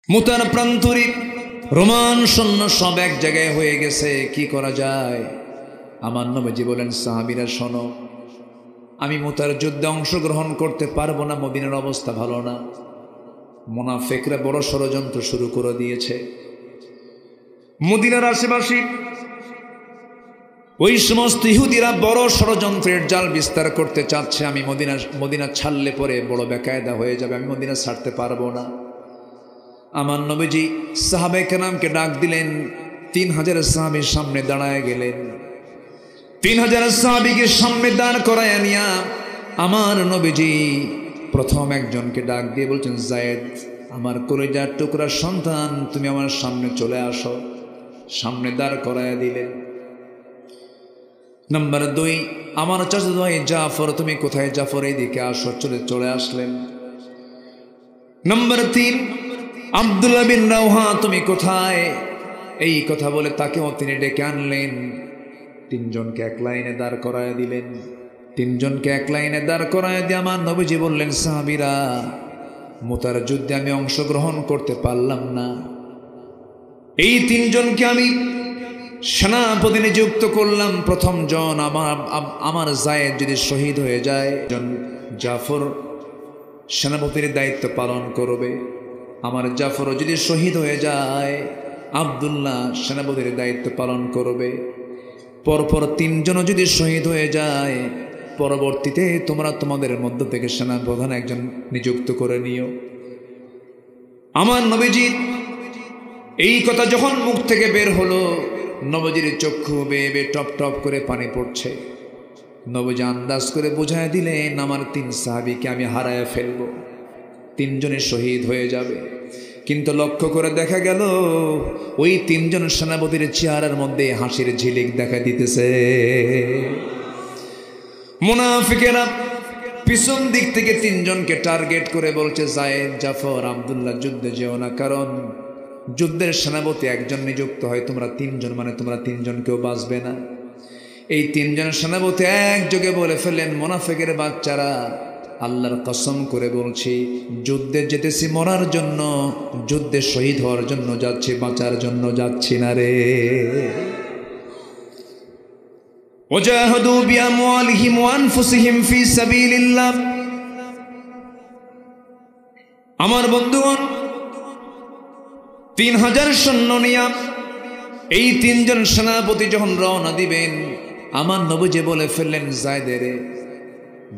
মুতার প্রান্তরে রোমান সৈন্য সব এক জায়গায় হয়ে গেছে, কি করা যায়? আমার নবীজি বলেন, সাহাবীরা শোনো, আমি মুতার যুদ্ধে অংশগ্রহণ করতে পারবো না, মদিনার অবস্থা ভালো না। মুনাফিকরা বড় ষড়যন্ত্র শুরু করে দিয়েছে। মদিনার আশেপাশে ওই সমস্ত ইহুদিরা বড় ষড়যন্ত্রের জাল বিস্তার করতে চাচ্ছে। আমি মদিনা ছাড়লে পরে বড় বেকায়দা হয়ে যাবে, আমি মদিনা ছাড়তে পারবো না। আমার নবীজি সাহাবায়ে কেরামকে ডাক দিলেন, 3000 সাহাবীর সামনে দাঁড়ায় গেলেন। 3000 সাহাবীকে সামনে দাঁড় করায় নিয়া আমার নবীজি প্রথম একজনকে ডাক দিয়ে বলছেন, যায়েদ, আমার কলিজার টুকরা সন্তান, তুমি আমার সামনে চলে আসো। সামনে দাঁড় করায় দিলেন। নাম্বার 2, আমার চাচাতো ভাই জাফর, তুমি কোথায়? জাফর এইদিকে আসো। চলে আসলেন। নাম্বার 3, আব্দুল্লাহ বিন রাওহা, তুমি কোথায়? এই কথা বলে তাকেও তিনি ডেকে আনলেন। 3 জনকে এক লাইনে দাঁড় করায় দিলেন। 3 জনকে এক লাইনে দাঁড় করায় দিয়ে আমার নবীজি বললেন, সাহাবীরা, মুতার যুদ্ধে আমি অংশগ্রহণ করতে পারলাম না। এই 3 জনকে আমি সেনাপতি নিযুক্ত করলাম। প্রথম জন আমার যায়েদ যদি শহীদ হয়ে যায়, জাফর সেনাপতির দায়িত্ব পালন করবে। আমার জাফরও যদি শহীদ হয়ে যায়, আব্দুল্লাহ সেনাপতির দায়িত্ব পালন করবে। পরপর 3 জনও যদি শহীদ হয়ে যায়, পরবর্তীতে তোমরা তোমাদের মধ্য থেকে সেনাপ্রধান একজন নিযুক্ত করে নিও। আমার নবীজি এই কথা যখন মুখ থেকে বের হলো, নবীজির চক্ষু বেয়ে বেয়ে টপ টপ করে পানি পড়ছে। নবীজি আন্দাজ করে বুঝায় দিলেন, আমার 3 সাহাবীকে আমি হারায় ফেলবো, 3 জনে শহীদ হয়ে যাবে। কিন্তু লক্ষ্য করে দেখা গেল, ওই 3 জন সেনাপতির চেহারার মধ্যে হাসির ঝিলিক দেখা দিতেছে। মুনাফিকেরা পিছন দিক থেকে 3 জনকে টার্গেট করে বলছে, যায়েদ, জাফর, আব্দুল্লাহ, যুদ্ধে যেও না, কারণ যুদ্ধের সেনাপতি একজন নিযুক্ত হয়, তোমরা 3 জন, মানে তোমরা 3 জন কেউ বাঁচবে না। এই 3 জন সেনাপতি একযোগে বলে ফেললেন, মুনাফিকের বাচ্চারা, আল্লাহর কসম করে বলছি, যুদ্ধে যেতেছি মরার জন্য, যুদ্ধে শহীদ হওয়ার জন্য যাচ্ছি, বাঁচার জন্য যাচ্ছি না রে। ওয়াজাহাদু বিআমওয়ালিহিম ওয়া আনফুসিহিম ফি সাবিলিল্লাহ। আমার বন্ধুগণ, 3000 সৈন্য নিয়ে এই 3 জন সেনাপতি যখন রওনা দিবেন, আমার নবীজি বলে ফেললেন, যায়েদের,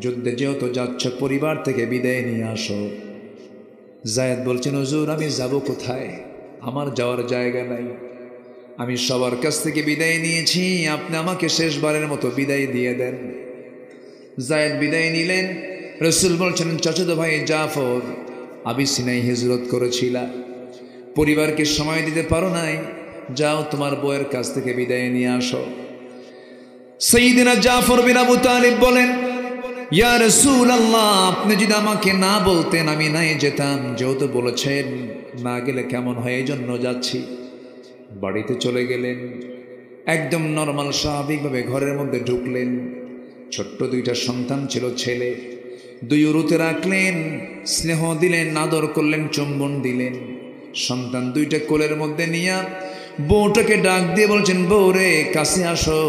যুদ্ধে যেহেতু যাচ্ছ, পরিবার থেকে বিদায় নিয়ে আসো। যায়েদ বলছেন, হুজুর, আমি যাব কোথায়? আমার যাওয়ার জায়গা নাই। আমি সবার কাছ থেকে বিদায় নিয়েছি, আপনি আমাকে শেষবারের মতো বিদায় দিয়ে দেন। যায়েদ বিদায় নিলেন। রাসূল বলছেন, চাচাতো ভাই জাফর, আবিসিনায় হিজরত করেছিলা, পরিবারকে সময় দিতে পারো নাই, যাও তোমার বউয়ের কাছ থেকে বিদায় নিয়ে আসো। সাইয়্যিদিনা জাফর বিন আবু তালিব বলেন, ইয়া রাসূলুল্লাহ, আপনি যদি আমাকে না বলতেন আমি নাই যেতাম, যেহেতু বলেছেন না গেলে কেমন হয়, এই জন্য যাচ্ছি। বাড়িতে চলে গেলেন। একদম নর্মাল স্বাভাবিকভাবে ঘরের মধ্যে ঢুকলেন। ছোট্ট 2টা সন্তান ছিল, ছেলে। 2 উরুতে রাখলেন, স্নেহ দিলেন, আদর করলেন, চুম্বন দিলেন। সন্তান 2টা কোলের মধ্যে নিয়ে বউটাকে ডাক দিয়ে বলছেন, বউ রে, কাছে আসো।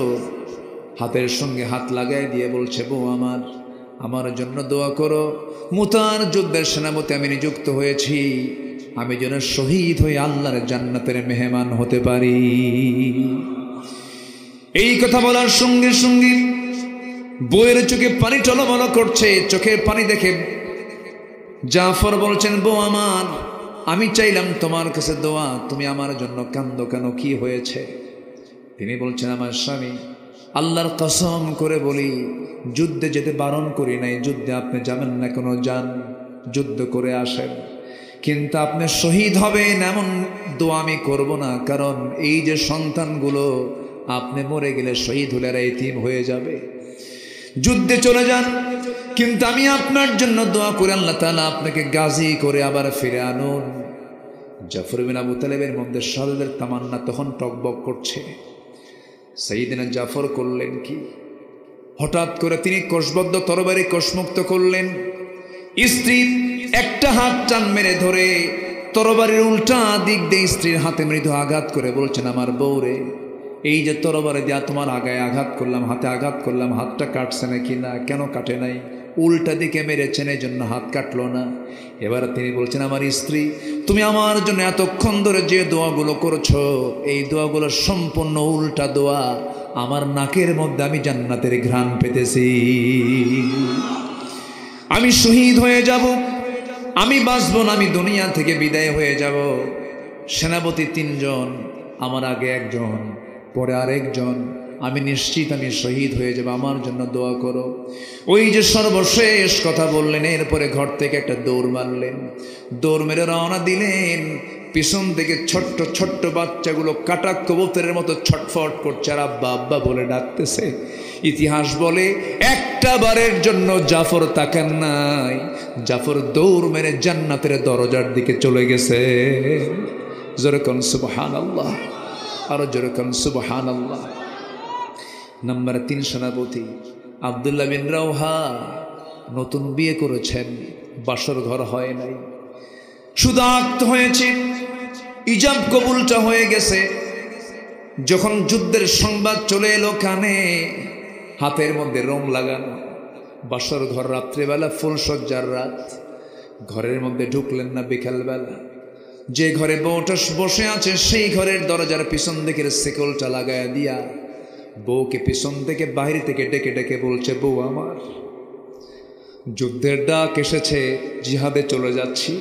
হাতের সঙ্গে হাত লাগাই দিয়ে বলছে, বউ আমার জন্য দোয়া করো। মুতার যুদ্ধের সেনাপতি আমি নিযুক্ত হয়েছি, আমি যেন শহীদ হয়ে আল্লাহর জান্নাতের মেহমান হতে পারি। এই কথা বলার সঙ্গে সঙ্গে বউয়ের চোখে পানি টলমল করছে। চোখের পানি দেখে জাফর বলছেন, বউ আমার, আমি চাইলাম তোমার কাছে দোয়া, তুমি আমার জন্য কান্দো কেন, কি হয়েছে? তিনি বলছেন, আমার স্বামী, আল্লাহর কসম করে বলি, যুদ্ধে যেতে বারণ করি নাই, যুদ্ধে আপনি যাবেন না, কোনো যান, যুদ্ধ করে আসেন, কিন্তু আপনি শহীদ হবেন এমন দোয়া আমি করব না, কারণ এই যে সন্তানগুলো, আপনি মরে গেলে শহীদ হলে এরা এতিম হয়ে যাবে। যুদ্ধে চলে যান, কিন্তু আমি আপনার জন্য দোয়া করে আল্লাহ তাআলা আপনাকে গাজী করে আবার ফিরে আনুন। জাফর বিন আবু তালেবের মধ্যে শাহাদাতের তামান্না তখন টকবক করছে। সাইয়্যিদিনা জাফর করলেন কি, হঠাৎ করে তিনি কোষবদ্ধ তরবারি কোষমুক্ত করলেন। স্ত্রী একটা হাত টান মেরে ধরে তরবারির উল্টা দিক দিয়ে স্ত্রীর হাতে মৃদু আঘাত করে বলছেন, আমার বউরে, এই যে তরবারে দিয়া তোমার আগায় আঘাত করলাম, হাতে আঘাত করলাম, হাতটা কাটছে নাকি না, কেন কাটে নাই? উল্টা দিকে মেরেছেন, এই জন্য হাত কাটলো না। এবার তিনি বলছেন, আমার স্ত্রী, তুমি আমার জন্য এতক্ষণ ধরে যে দোয়াগুলো করছো, এই দোয়াগুলো সম্পূর্ণ উল্টা দোয়া। আমার নাকের মধ্যে আমি জান্নাতের ঘ্রাণ পেতেছি, আমি শহীদ হয়ে যাব, আমি বাঁচব না, আমি দুনিয়া থেকে বিদায় হয়ে যাব। সেনাপতি 3 জন, আমার আগে 1 জন, পরে আরেকজন, আমি নিশ্চিত আমি শহীদ হয়ে যাব, আমার জন্য দোয়া করো। ওই যে সর্বশেষ কথা বললেন, এরপরে ঘর থেকে একটা দৌড় মারলেন, দৌড় মেরে রওনা দিলেন। পিছন থেকে ছোট্ট ছোট্ট বাচ্চাগুলো কাটা কবুতরের মতো ছটফট করছে আর আব্বা আব্বা বলে ডাকতেছে। ইতিহাস বলে একটা বারের জন্য জাফর তাকান নাই, জাফর দৌড় মেরে জান্নাতের দরজার দিকে চলে গেছে। জোরে কোন সুবহানাল্লাহ, আরো জোরে কোন সুবহানাল্লাহ। নাম্বার 3 সেনাপতি আব্দুল্লাহ বিন রাওহা নতুন বিয়ে করেছেন, বাসর ঘর হয় নাই, শুধু আক্ত হয়েছে, ইজাব কবুলটা হয়ে গেছে। যখন যুদ্ধের সংবাদ চলে এলো কানে, হাতের মধ্যে রং লাগানো, বাসর ঘর, রাত্রেবেলা ফুলসজ্জার রাত, ঘরের মধ্যে ঢুকলেন না। বিকালবেলা যে ঘরে বউটা বসে আছে, সেই ঘরের দরজার পিছন দিকে শিকলটা লাগায়া দিয়া বউকে পিছন থেকে বাহির থেকে ডেকে ডেকে বলছে, বউ আমার, যুদ্ধের ডাক এসেছে, জিহাদে চলে যাচ্ছি,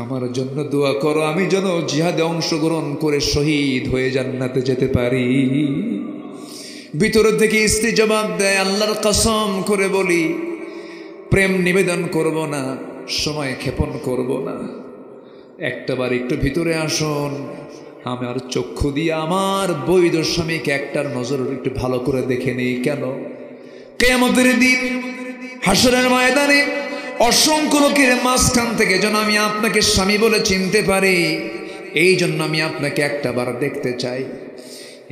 আমার জন্য দোয়া করো, আমি যেন জিহাদে অংশগ্রহণ করে শহীদ হয়ে জান্নাতে যেতে পারি। ভিতর থেকে স্ত্রী জবাব দেয়, আল্লাহর কসম করে বলি, প্রেম নিবেদন করব না, সময় ক্ষেপণ করব না, একটাবার একটু ভিতরে আসুন, আমার চক্ষু দিয়ে আমার বৈধ স্বামীকে একটার নজর একটু ভালো করে দেখে নেই। কেন? কিয়ামতের দিন হাসরের ময়দানে অসংখ্য লোকের মাঝখান থেকে যেন আমি আপনাকে স্বামী বলে চিনতে পারি, এই জন্য আমি আপনাকে একটাবার দেখতে চাই।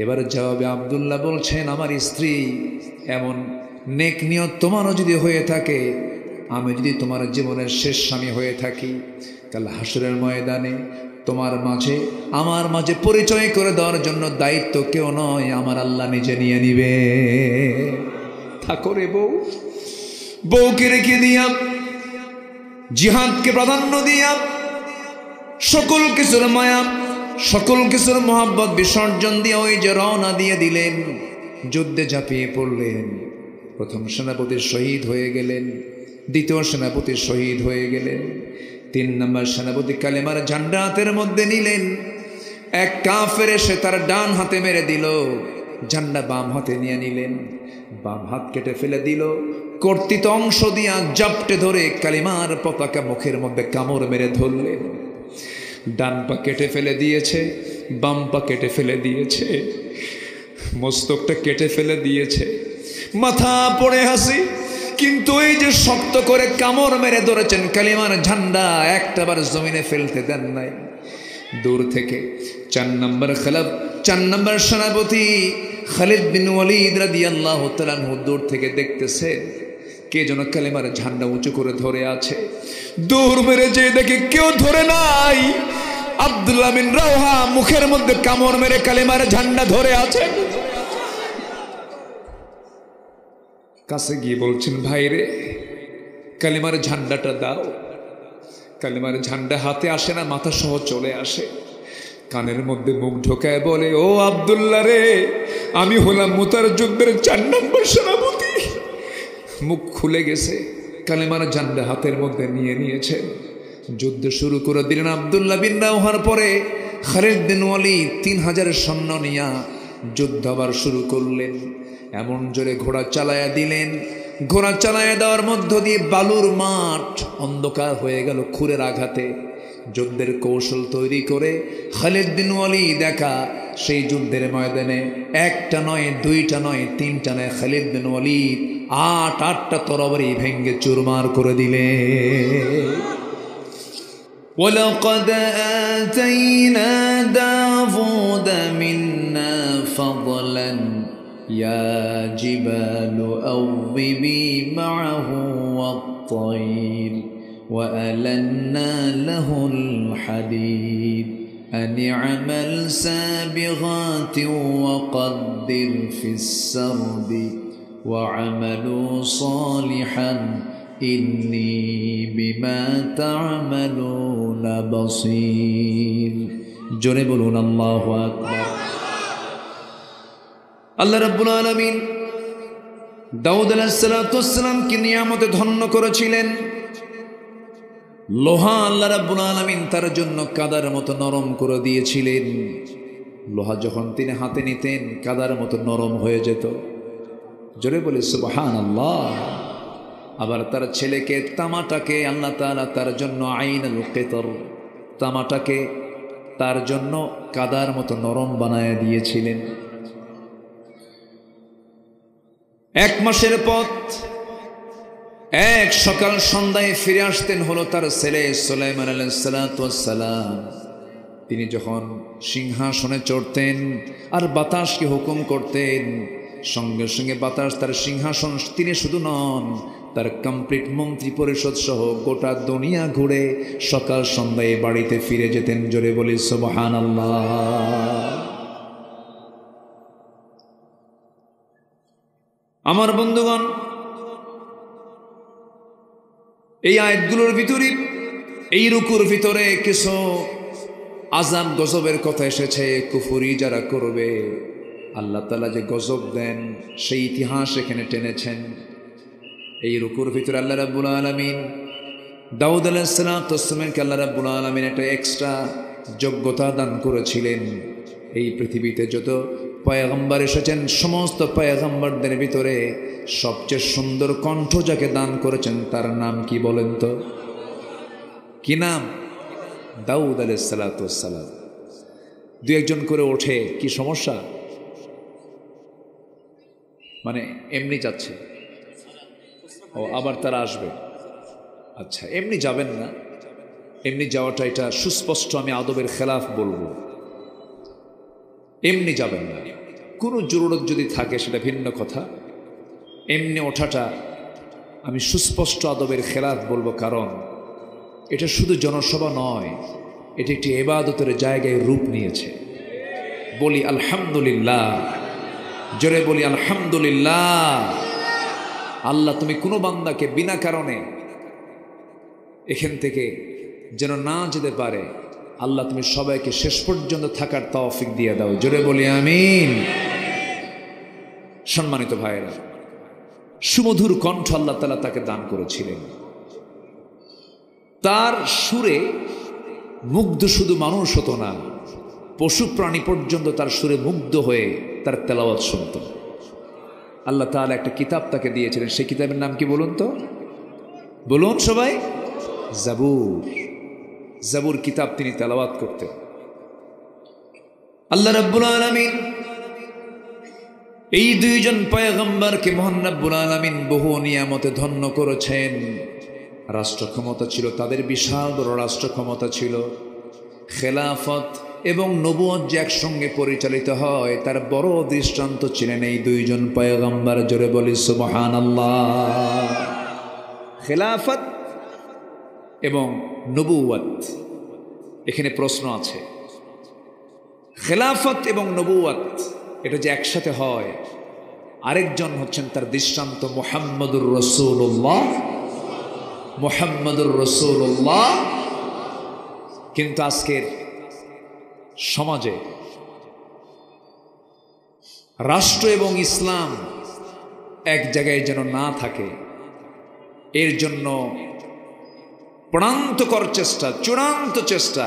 এবার জবাবে আব্দুল্লাহ বলছেন, আমার স্ত্রী, এমন নেক নিয়ত তোমারও যদি হয়ে থাকে, আমি যদি তোমার জীবনের শেষ স্বামী হয়ে থাকি, কাল হাসরের ময়দানে তোমার মাঝে আমার মাঝে পরিচয় করে দেওয়ার জন্য দায়িত্ব কেউ নয়, আমার আল্লাহ নিজে নিয়ে নিবে। থাকো রে বউ, বউকে রেখে দিয়া, জিহাদকে প্রাধান্য দিয়া, সকল কিছুর মায়া, সকল কিছুর মোহাব্বত বিসর্জন দিয়ে ওই যে রওনা দিয়ে দিলেন, যুদ্ধে ঝাঁপিয়ে পড়লেন। প্রথম সেনাপতি শহীদ হয়ে গেলেন, দ্বিতীয় সেনাপতি শহীদ হয়ে গেলেন, 3 নম্বর সেনাপতি কালেমার ঝান্ডা হাতের মধ্যে নিলেন। এক কাফের এসে তার ডান হাতে মেরে দিল, ঝান্ডা বাম হাতে নিয়ে নিলেন, বাম হাত কেটে ফেলে দিল, কর্তৃত অংশ দিয়া জাপটে ধরে কালিমার পতাকা মুখের মধ্যে কামড় মেরে ধরলেন। ডান পা কেটে ফেলে দিয়েছে, বাম পা কেটে ফেলে দিয়েছে, মস্তকটা কেটে ফেলে দিয়েছে, মাথা পড়ে হাসি, কিন্তু এই যে শক্ত করে কামড় মেরে ধরেছেন কালিমার ঝান্ডা, একটাবার জমিনে ফেলতে দেন নাই। দূর থেকে 4 নম্বর সেনাপতি খালিদ বিন ওয়ালিদ রাদিয়াল্লাহু তাআলা আনহু দূর থেকে দেখতেছে, কে যেন কালিমার ঝান্ডা উঁচু করে ধরে আছে। দূর মেরে যে দেখে কেউ ধরে নাই, আব্দুল্লাহ বিন রাওহা মুখের মধ্যে কামড় মেরে কালিমার ঝান্ডা ধরে আছে। কাছে গিয়ে বলছেন, ভাইরে, কালিমার ঝান্ডাটা দাও। কালিমার ঝান্ডা হাতে আসে না, মাথা সহ চলে আসে। কানের মধ্যে মুখ ঢোকায় বলে, ও আব্দুল্লাহ রে, আমি হলাম মুতার যুদ্ধের 4 নম্বর সেনাপতি। মুখ খুলে গেছে, কালিমার ঝান্ডা হাতের মধ্যে নিয়ে নিয়েছে, যুদ্ধ শুরু করে দিলেন। আব্দুল্লাহ বিন রাওহার পরে খালিদ বিন ওয়ালিদ 3000 সৈন্য নিয়া যুদ্ধ আবার শুরু করলেন। এমন জোরে ঘোড়া চালায়া দিলেন, ঘোড়া চালায়া দেওয়ার মধ্য দিয়ে বালুর মাঠ অন্ধকার হয়ে গেল খুরের আঘাতে। যুদ্ধের কৌশল তৈরি করে খালিদ বিন ওয়ালিদ একা সেই যুদ্ধের ময়দানে 1টা নয়, 2টা নয়, 3টা নয়, খালিদ বিন ওয়ালিদ 8টা তরবারি ভেঙ্গে চুরমার করে দিলেন। وَلَقَدْ آتَيْنَا دَاوُودَ مِنَّا فَضْلًا يَا جِبَالُ أَوِّبِي مَعَهُ وَالطَّيْرَ وألنا له الحديد أن اعمل سابغات وقدر في السرد وعملوا صالحا إني بما تعملون بصير জোরে বলুন আল্লাহু আকবার। আল্লাহ রাব্বুল আলামিন দাউদ আলাইহিস সালাতু ওয়াস সালামকে নিয়ামতে ধন্য করেছিলেন। লোহা আল্লাহ রাব্বুল আলামিন তার জন্য কাদার মতো নরম করে দিয়েছিলেন। লোহা যখন তিনি হাতে নিতেন কাদার মতো নরম হয়ে যেত। জোরে বলে সুবহানাল্লাহ। আবার তার ছেলেকে তামাটাকে আল্লাহ তাআলা তার জন্য আইনুল কিতর, তামাটাকে তার জন্য কাদার মতো নরম বানায় দিয়েছিলেন। এক মাসের পথ এক সকাল সন্ধ্যায় ফিরে আসতেন হলো তার ছেলে সুলাইমান আলাইহিস সালাতু ওয়াস সালাম। তিনি যখন সিংহাসনে চড়তেন আর বাতাসকে হুকুম করতেন, সঙ্গে সঙ্গে বাতাস তার সিংহাসন, তিনি শুধু নন তার কমপ্লিট মন্ত্রী পরিষদ সহ গোটা দুনিয়া ঘুরে সকাল সন্ধ্যায় বাড়িতে ফিরে যেতেন। জোরে বলি সুবহানাল্লাহ। আমার বন্ধুগণ, এই আয়াতগুলোর ভিতরে, এই রুকুর ভিতরে কিছু আযাব গজবের কথা এসেছে। কুফরি যারা করবে আল্লাহ তাআলা যে গজব দেন সেই ইতিহাস এখানে টেনেছেন। এই রুকুর ভিতরে আল্লাহ রাব্বুল আলামিন দাউদ আলাইহিস সালাতু ওয়াস সালামকে আল্লাহ রাব্বুল আলামিন একটা এক্সট্রা যোগ্যতা দান করেছিলেন। এই পৃথিবীতে যত পয়গম্বর এসেছেন সমস্ত পয়গম্বরদের ভিতরে সবচেয়ে সুন্দর কণ্ঠ যাকে দান করেছেন তার নাম কি বলেন তো? কি নাম? দাউদ আলাইহিস সালাতু ওয়াস সালাম। দু একজন করে ওঠে, কি সমস্যা? মানে এমনি যাচ্ছে? ও আবার তারা আসবে। আচ্ছা, এমনি যাবেন না, এমনি যাওয়াটা এটা সুস্পষ্ট আমি আদবের খেলাফ বলবো। এমনি যাবেন না, কোনো জরুরত যদি থাকে সেটা ভিন্ন কথা। এমনি ওঠাটা আমি সুস্পষ্ট আদবের খেলাফ বলবো, কারণ এটা শুধু জনসভা নয়, এটি একটি ইবাদতের জায়গায় রূপ নিয়েছে। বলি আলহামদুলিল্লাহ, জোরে বলি আলহামদুলিল্লাহ। আল্লাহ তুমি কোনো বান্দাকে বিনা কারণে এখান থেকে যেন না যেতে পারে, আল্লাহ তুমি সবাইকে শেষ পর্যন্ত থাকার তৌফিক দিয়ে দাও। জোরে বলি আমিন। সম্মানিত ভাইয়েরা, সুমধুর কণ্ঠ আল্লাহ তাআলা তাকে দান করেছিলেন। তার সুরে মুগ্ধ শুধু মানুষ হতো না, পশু প্রাণী পর্যন্ত তার সুরে মুগ্ধ হয়ে তার তেলাওয়াত শুনত। আল্লাহ তাআলা একটা কিতাব তাকে দিয়েছিলেন, সেই কিতাবের নাম কি বলুন তো? বলুন সবাই। জাবুর। জাবুর কিতাব তিনি তেলাওয়াত করতেন। আল্লাহ রাব্বুল আলামিন এই দুইজন পয়গম্বরকে মহান রাব্বুল আলামিন বহু নিয়ামতে ধন্য করেছেন। রাষ্ট্র ক্ষমতা ছিল তাদের, বিশাল বড় রাষ্ট্র ক্ষমতা ছিল। খেলাফত এবং নবুয়ত যে একসঙ্গে পরিচালিত হয় তার বড় দৃষ্টান্ত ছিলেন এই দুইজন পয়গম্বর। জোরে বলি সুবহানাল্লাহ। খেলাফত এবং নবুয়ত, এখানে প্রশ্ন আছে। খেলাফত এবং নবুয়ত এটা যে একসাথে হয়, আরেকজন হচ্ছেন তার দৃষ্টান্ত মুহাম্মদুর রাসূলুল্লাহ। মুহাম্মদুর রাসূলুল্লাহ। কিন্তু আজকের সমাজে রাষ্ট্র এবং ইসলাম এক জায়গায় যেন না থাকে, এর জন্য প্রাণান্তকর চেষ্টা, চূড়ান্ত চেষ্টা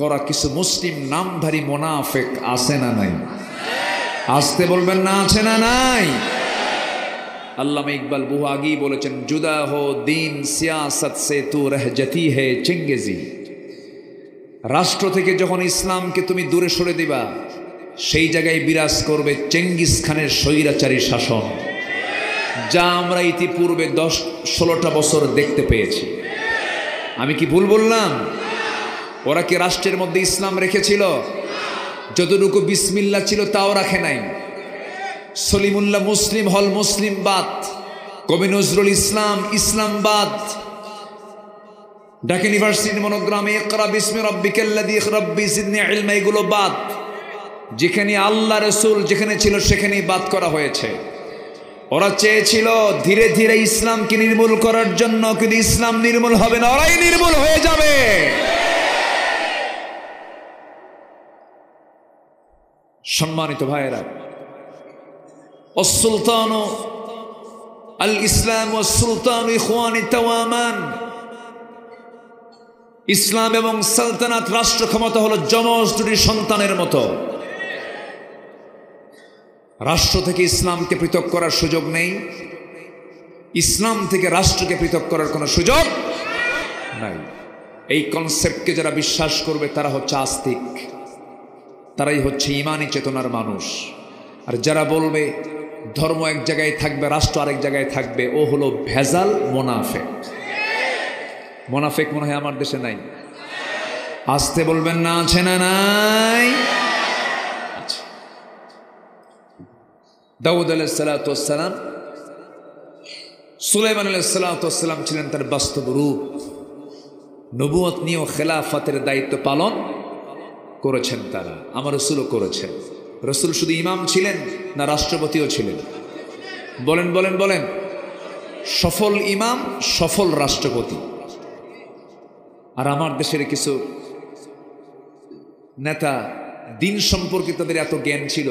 করা কিছু মুসলিম নামধারী মুনাফিক আছে না নাই? আসতে বলবেন না, আছে না নাই? আল্লামা ইকবাল বহু আগেই বলেছেন, জুদা হো দিন সিয়াসত সে তু রহ জাতি হে চেঙ্গেজি। রাষ্ট্র থেকে যখন ইসলামকে তুমি দূরে সরে দিবা, সেই জায়গায় বিরাজ করবে চেঙ্গিস খানের স্বৈরাচারী শাসন, যা আমরা ইতিপূর্বে 10-16টা বছর দেখতে পেয়েছি। আমি কি ভুল বললাম? ওরা কি রাষ্ট্রের মধ্যে ইসলাম রেখেছিল? যতটুকু বিসমিল্লাহ ছিল তাও রাখে নাই। সলিমুল্লাহ মুসলিম হল মুসলিমবাদ, কবি নজরুল ইসলাম ইসলামবাদ, ঢাকা ইউনিভার্সিটির মনোগ্রামে ইকরা বিসমি রাব্বিকাল্লাযী রাব্বি জিদনি ইলমা, এগুলো বাদ। যেখানে আল্লাহ রাসূল যেখানে ছিল সেখানেই বাদ করা হয়েছে। ওরা চেয়েছিল ধীরে ধীরে ইসলামকে নির্মূল করার জন্য, কিন্তু ইসলাম নির্মূল হবে না, ওরাই নির্মূল হয়ে যাবে। সম্মানিত ভাইয়েরা, السلطان الإسلام والسلطان إخوان توأمان। ইসলাম এবং সালতানাত রাষ্ট্র ক্ষমতা হলো যমজ দুটি সন্তানের মতো। রাষ্ট্র থেকে ইসলামকে পৃথক করার সুযোগ নেই, ইসলাম থেকে রাষ্ট্রকে পৃথক করার কোনো সুযোগ নাই। এই কনসেপ্টকে যারা বিশ্বাস করবে তারা হচ্ছে আস্তিক, তারাই হচ্ছে ঈমানি চেতনার মানুষ। আর যারা বলবে ধর্ম এক জায়গায় থাকবে, রাষ্ট্র আরেক জায়গায় থাকবে, ও হলো ভেজাল মোনাফেক। মোনাফেক মনে হয় আমার দেশে নাই, আসতে বলবেন না, আছে না নাই? দাউদ আলাইহিস সালাতু ওয়াস সালাম, সুলাইমান আলাইহিস সালাতু ওয়াস সালাম ছিলেন তার বাস্তব রূপ। নবুয়ত নিয়ে খেলাফতের দায়িত্ব পালন করেছেন তারা, আমার রাসূলও করেছেন। রাসূল শুধু ইমাম ছিলেন না রাষ্ট্রপতিও ছিলেন? বলেন বলেন বলেন। সফল ইমাম, সফল রাষ্ট্রপতি। আর আমার দেশের কিছু নেতা দিন সম্পর্কে তাদের এত জ্ঞান ছিল,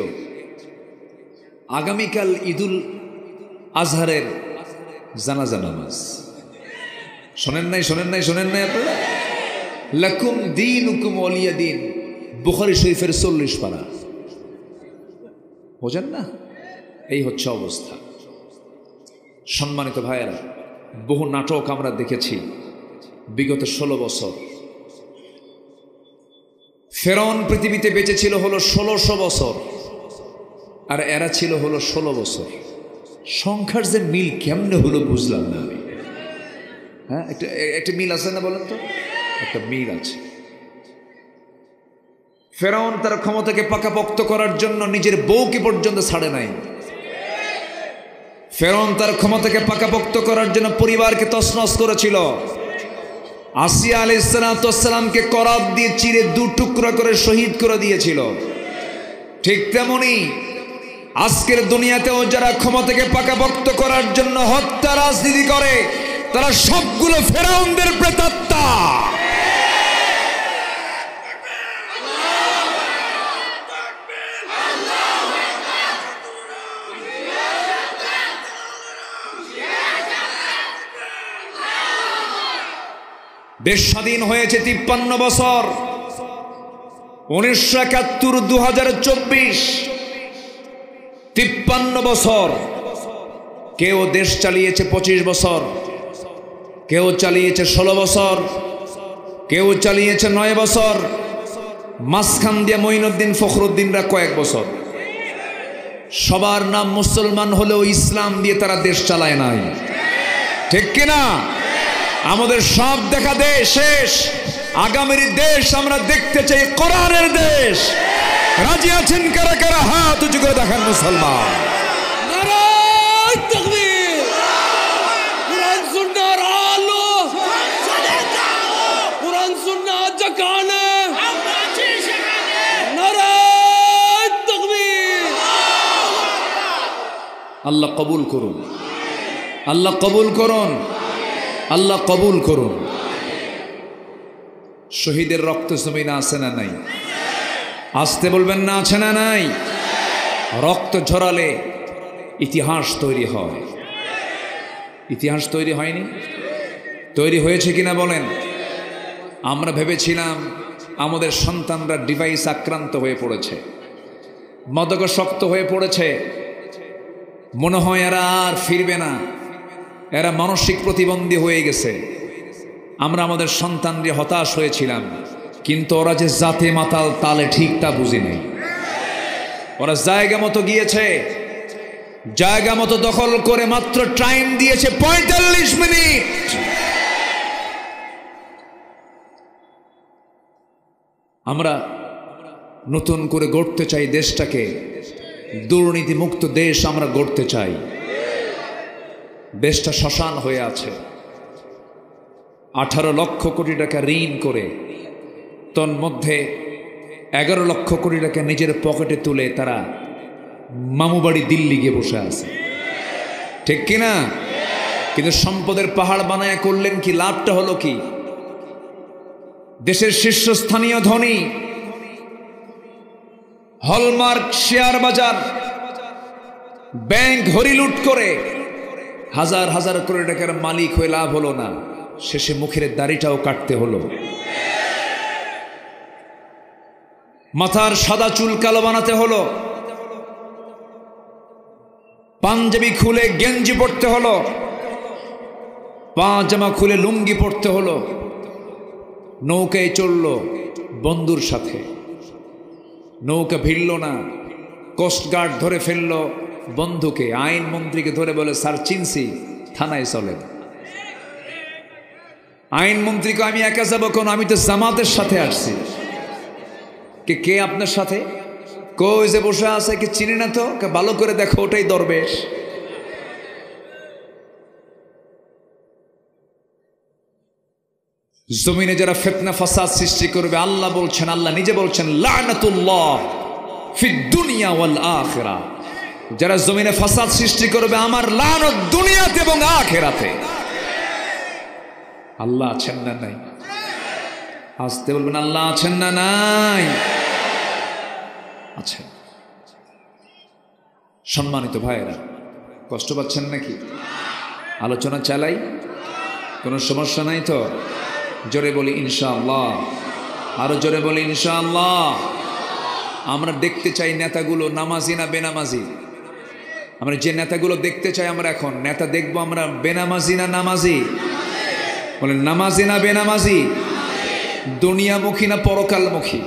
আগামীকাল ঈদুল আজহারের জানাজা নামাজ, শোনেন নাই শোনেন নাই শোনেন নাই আপনারা? লাকুম দীনুকুম ওয়ালিয়া দীন, বুখারী শরীফের 40 পারা, বোঝেন না? এই হচ্ছে অবস্থা। সম্মানিত ভাইয়েরা, বহু নাটক আমরা দেখেছি বিগত 16 বছর। ফেরাউন পৃথিবীতে বেঁচে ছিল হলো 1600 বছর, আর এরা ছিল হলো 16 বছর। সংখ্যার যে মিল কেমনে হলো বুঝলাম না আমি। হ্যাঁ, একটা মিল আছে না বলেন তো? একটা মিল আছে। ফেরাউন তার ক্ষমতাকে পাকাপোক্ত করার জন্য নিজের বউকে পর্যন্ত ছাড়ে নাই। ফেরাউন তার ক্ষমতাকে পাকাপোক্ত করার জন্য পরিবারকে তছনছ করেছিল। আসিয়া আলাইহিস সালামকে করাত দিয়ে চিরে 2 টুকরা করে শহীদ করে দিয়েছিল। ঠিক তেমনি আজকের দুনিয়াতেও যারা ক্ষমতাকে পাকাপোক্ত করার জন্য হত্যা রাজনীতি করে, তারা সবগুলো ফেরাউনদের প্রেতাত্মা। দেশ স্বাধীন হয়েছে 53 বছর, 1971, 2024, 53 বছর। কেউ দেশ চালিয়েছে 25 বছর, কেউ চালিয়েছে 16 বছর, কেউ চালিয়েছে 9 বছর, মাঝখান দিয়ে মঈনুদ্দিন ফখরুদ্দিনরা কয়েক বছর। সবার নাম মুসলমান হলেও ইসলাম দিয়ে তারা দেশ চালায় নাই, ঠিক কিনা? আমাদের সব দেখা দেশ শেষ, আগামীর দেশ আমরা দেখতে চাই কোরআনের দেশ। রাজি আছেন কারা কারা? হাত উঁচু করে দেখান মুসলমান। নারায়ে তাকবীর, কুরআন সুন্নাহর আলো, কুরআন সুন্নাহ যেখানে আমরা আছি সেখানে নারায়ে তাকবীর। আল্লাহ কবুল করুন, আল্লাহ কবুল করুন, আল্লাহ কবুল করুন। শহীদের রক্ত জমিনে আছে না নাই? আসতে বলবেন না, আছে না নাই? রক্ত ঝরালে ইতিহাস তৈরি হয়। ইতিহাস তৈরি হয়নি? তৈরি হয়েছে কিনা বলেন? আমরা ভেবেছিলাম আমাদের সন্তানরা ডিভাইস আক্রান্ত হয়ে পড়েছে, মাদকাসক্ত হয়ে পড়েছে, মনে হয় এরা আর ফিরবে না, এরা মানসিক প্রতিবন্ধী হয়ে গেছে। আমরা আমাদের সন্তানরে হতাশ হয়েছিলাম, কিন্তু ওরা যে জাতে মাতাল তালে ঠিক তা বুঝি নাই। ওরা জায়গা মতো গিয়েছে, জায়গা মতো দখল করে মাত্র টাইম দিয়েছে 45 মিনিট। আমরা নতুন করে গড়তে চাই দেশটাকে, দুর্নীতিমুক্ত দেশ আমরা গড়তে চাই। দেশটা শ্মশান হয়ে আছে। 18 লক্ষ কোটি টাকা ঋণ করে তন্মধ্যে 11 লক্ষ কোটি টাকা নিজের পকেটে তুলে তারা মামুবাড়ি দিল্লি গিয়ে বসে আছে, ঠিক কিনা? কিন্তু সম্পদের পাহাড় বানায় করলেন কি? লাভটা হলো কি? দেশের শীর্ষস্থানীয় ধনী, হলমার্ক শেয়ার বাজার, ব্যাংক হরিলুট করে হাজার হাজার কোটি টাকার মালিক হয়ে লাভ হলো না, শেষে মুখের দাড়িটাও কাটতে হলো। মাথার সাদা চুল কালো বানাতে হলো, পাঞ্জাবি খুলে গেঞ্জি পড়তে হলো, পাজামা খুলে লুঙ্গি পড়তে হলো, নৌকায় চলল বন্ধুর সাথে, নৌকা ভিড়ল না, কোস্টগার্ড ধরে ফেলল বন্ধুকে, আইন মন্ত্রীকে ধরে বলে স্যার চিনছি, থানায় চলেন। আইন মন্ত্রীকে আমি একা যাবো কোন, আমি তো জামাতের সাথে আসছি। কে আপনার সাথে? কই যে বসে আছে, কি চিনি না তো, ভালো করে দেখো ওটাই দরবেশ। জমিনে যারা ফিতনা ফাসাদ সৃষ্টি করবে, আল্লাহ বলছেন, আল্লাহ নিজে বলছেন লানাতুল্লাহ ফিদ দুনিয়া ওয়াল আখিরা। যারা জমিনে ফাসাদ সৃষ্টি করবে, আমার লানত দুনিয়াতে এবং আখিরাতে। আল্লাহ আছেন না নাই? আসতে বলবেন আল্লাহ আছেন না নাই? আছেন। সম্মানিত ভাইয়েরা, কষ্ট পাচ্ছেন নাকি? আলোচনা চালাই, কোনো সমস্যা নাই তো? জোরে বলি ইনশাআল্লাহ, আরো জোরে বলি ইনশাআল্লাহ। আমরা দেখতে চাই নেতাগুলো নামাজি না বেনামাজি? আমরা যে নেতাগুলো দেখতে চাই, আমরা এখন নেতা দেখবো আমরা বেনামাজি না নামাজি? বলেন নামাজি না বেনামাজি? দুনিয়ামুখী না পরকালমুখী?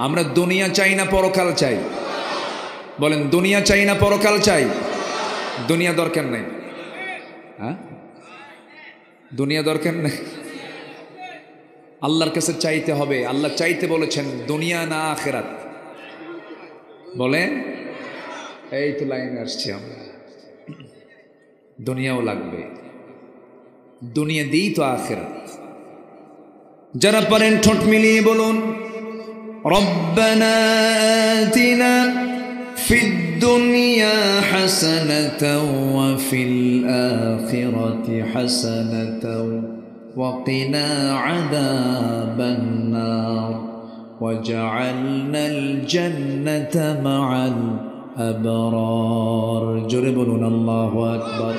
আমরা দুনিয়া চাই না পরকাল চাই? বলেন দুনিয়া চাই না পরকাল চাই? দুনিয়া দরকার নেই, হ্যাঁ দুনিয়া দরকার নেই। আল্লাহর কাছে চাইতে হবে। আল্লাহ চাইতে বলেছেন দুনিয়া না আখিরাত? বলেন। এই তো লাইনে আসছি আমরা, দুনিয়াও লাগবে, দুনিয়া দিই তো আখিরাত। যারা পারেন ঠোঁট মিলিয়ে বলুন রব্বানা আতিনা ফিদ দুনিয়া হাসানাতাও ওয়া ফিল আখিরাতি হাসানাতাও ওয়া কিনা আযাবান নার ওয়াজআলনাল জান্নাতা মা'আল আবরার। জোরে বলুন আল্লাহু আকবার।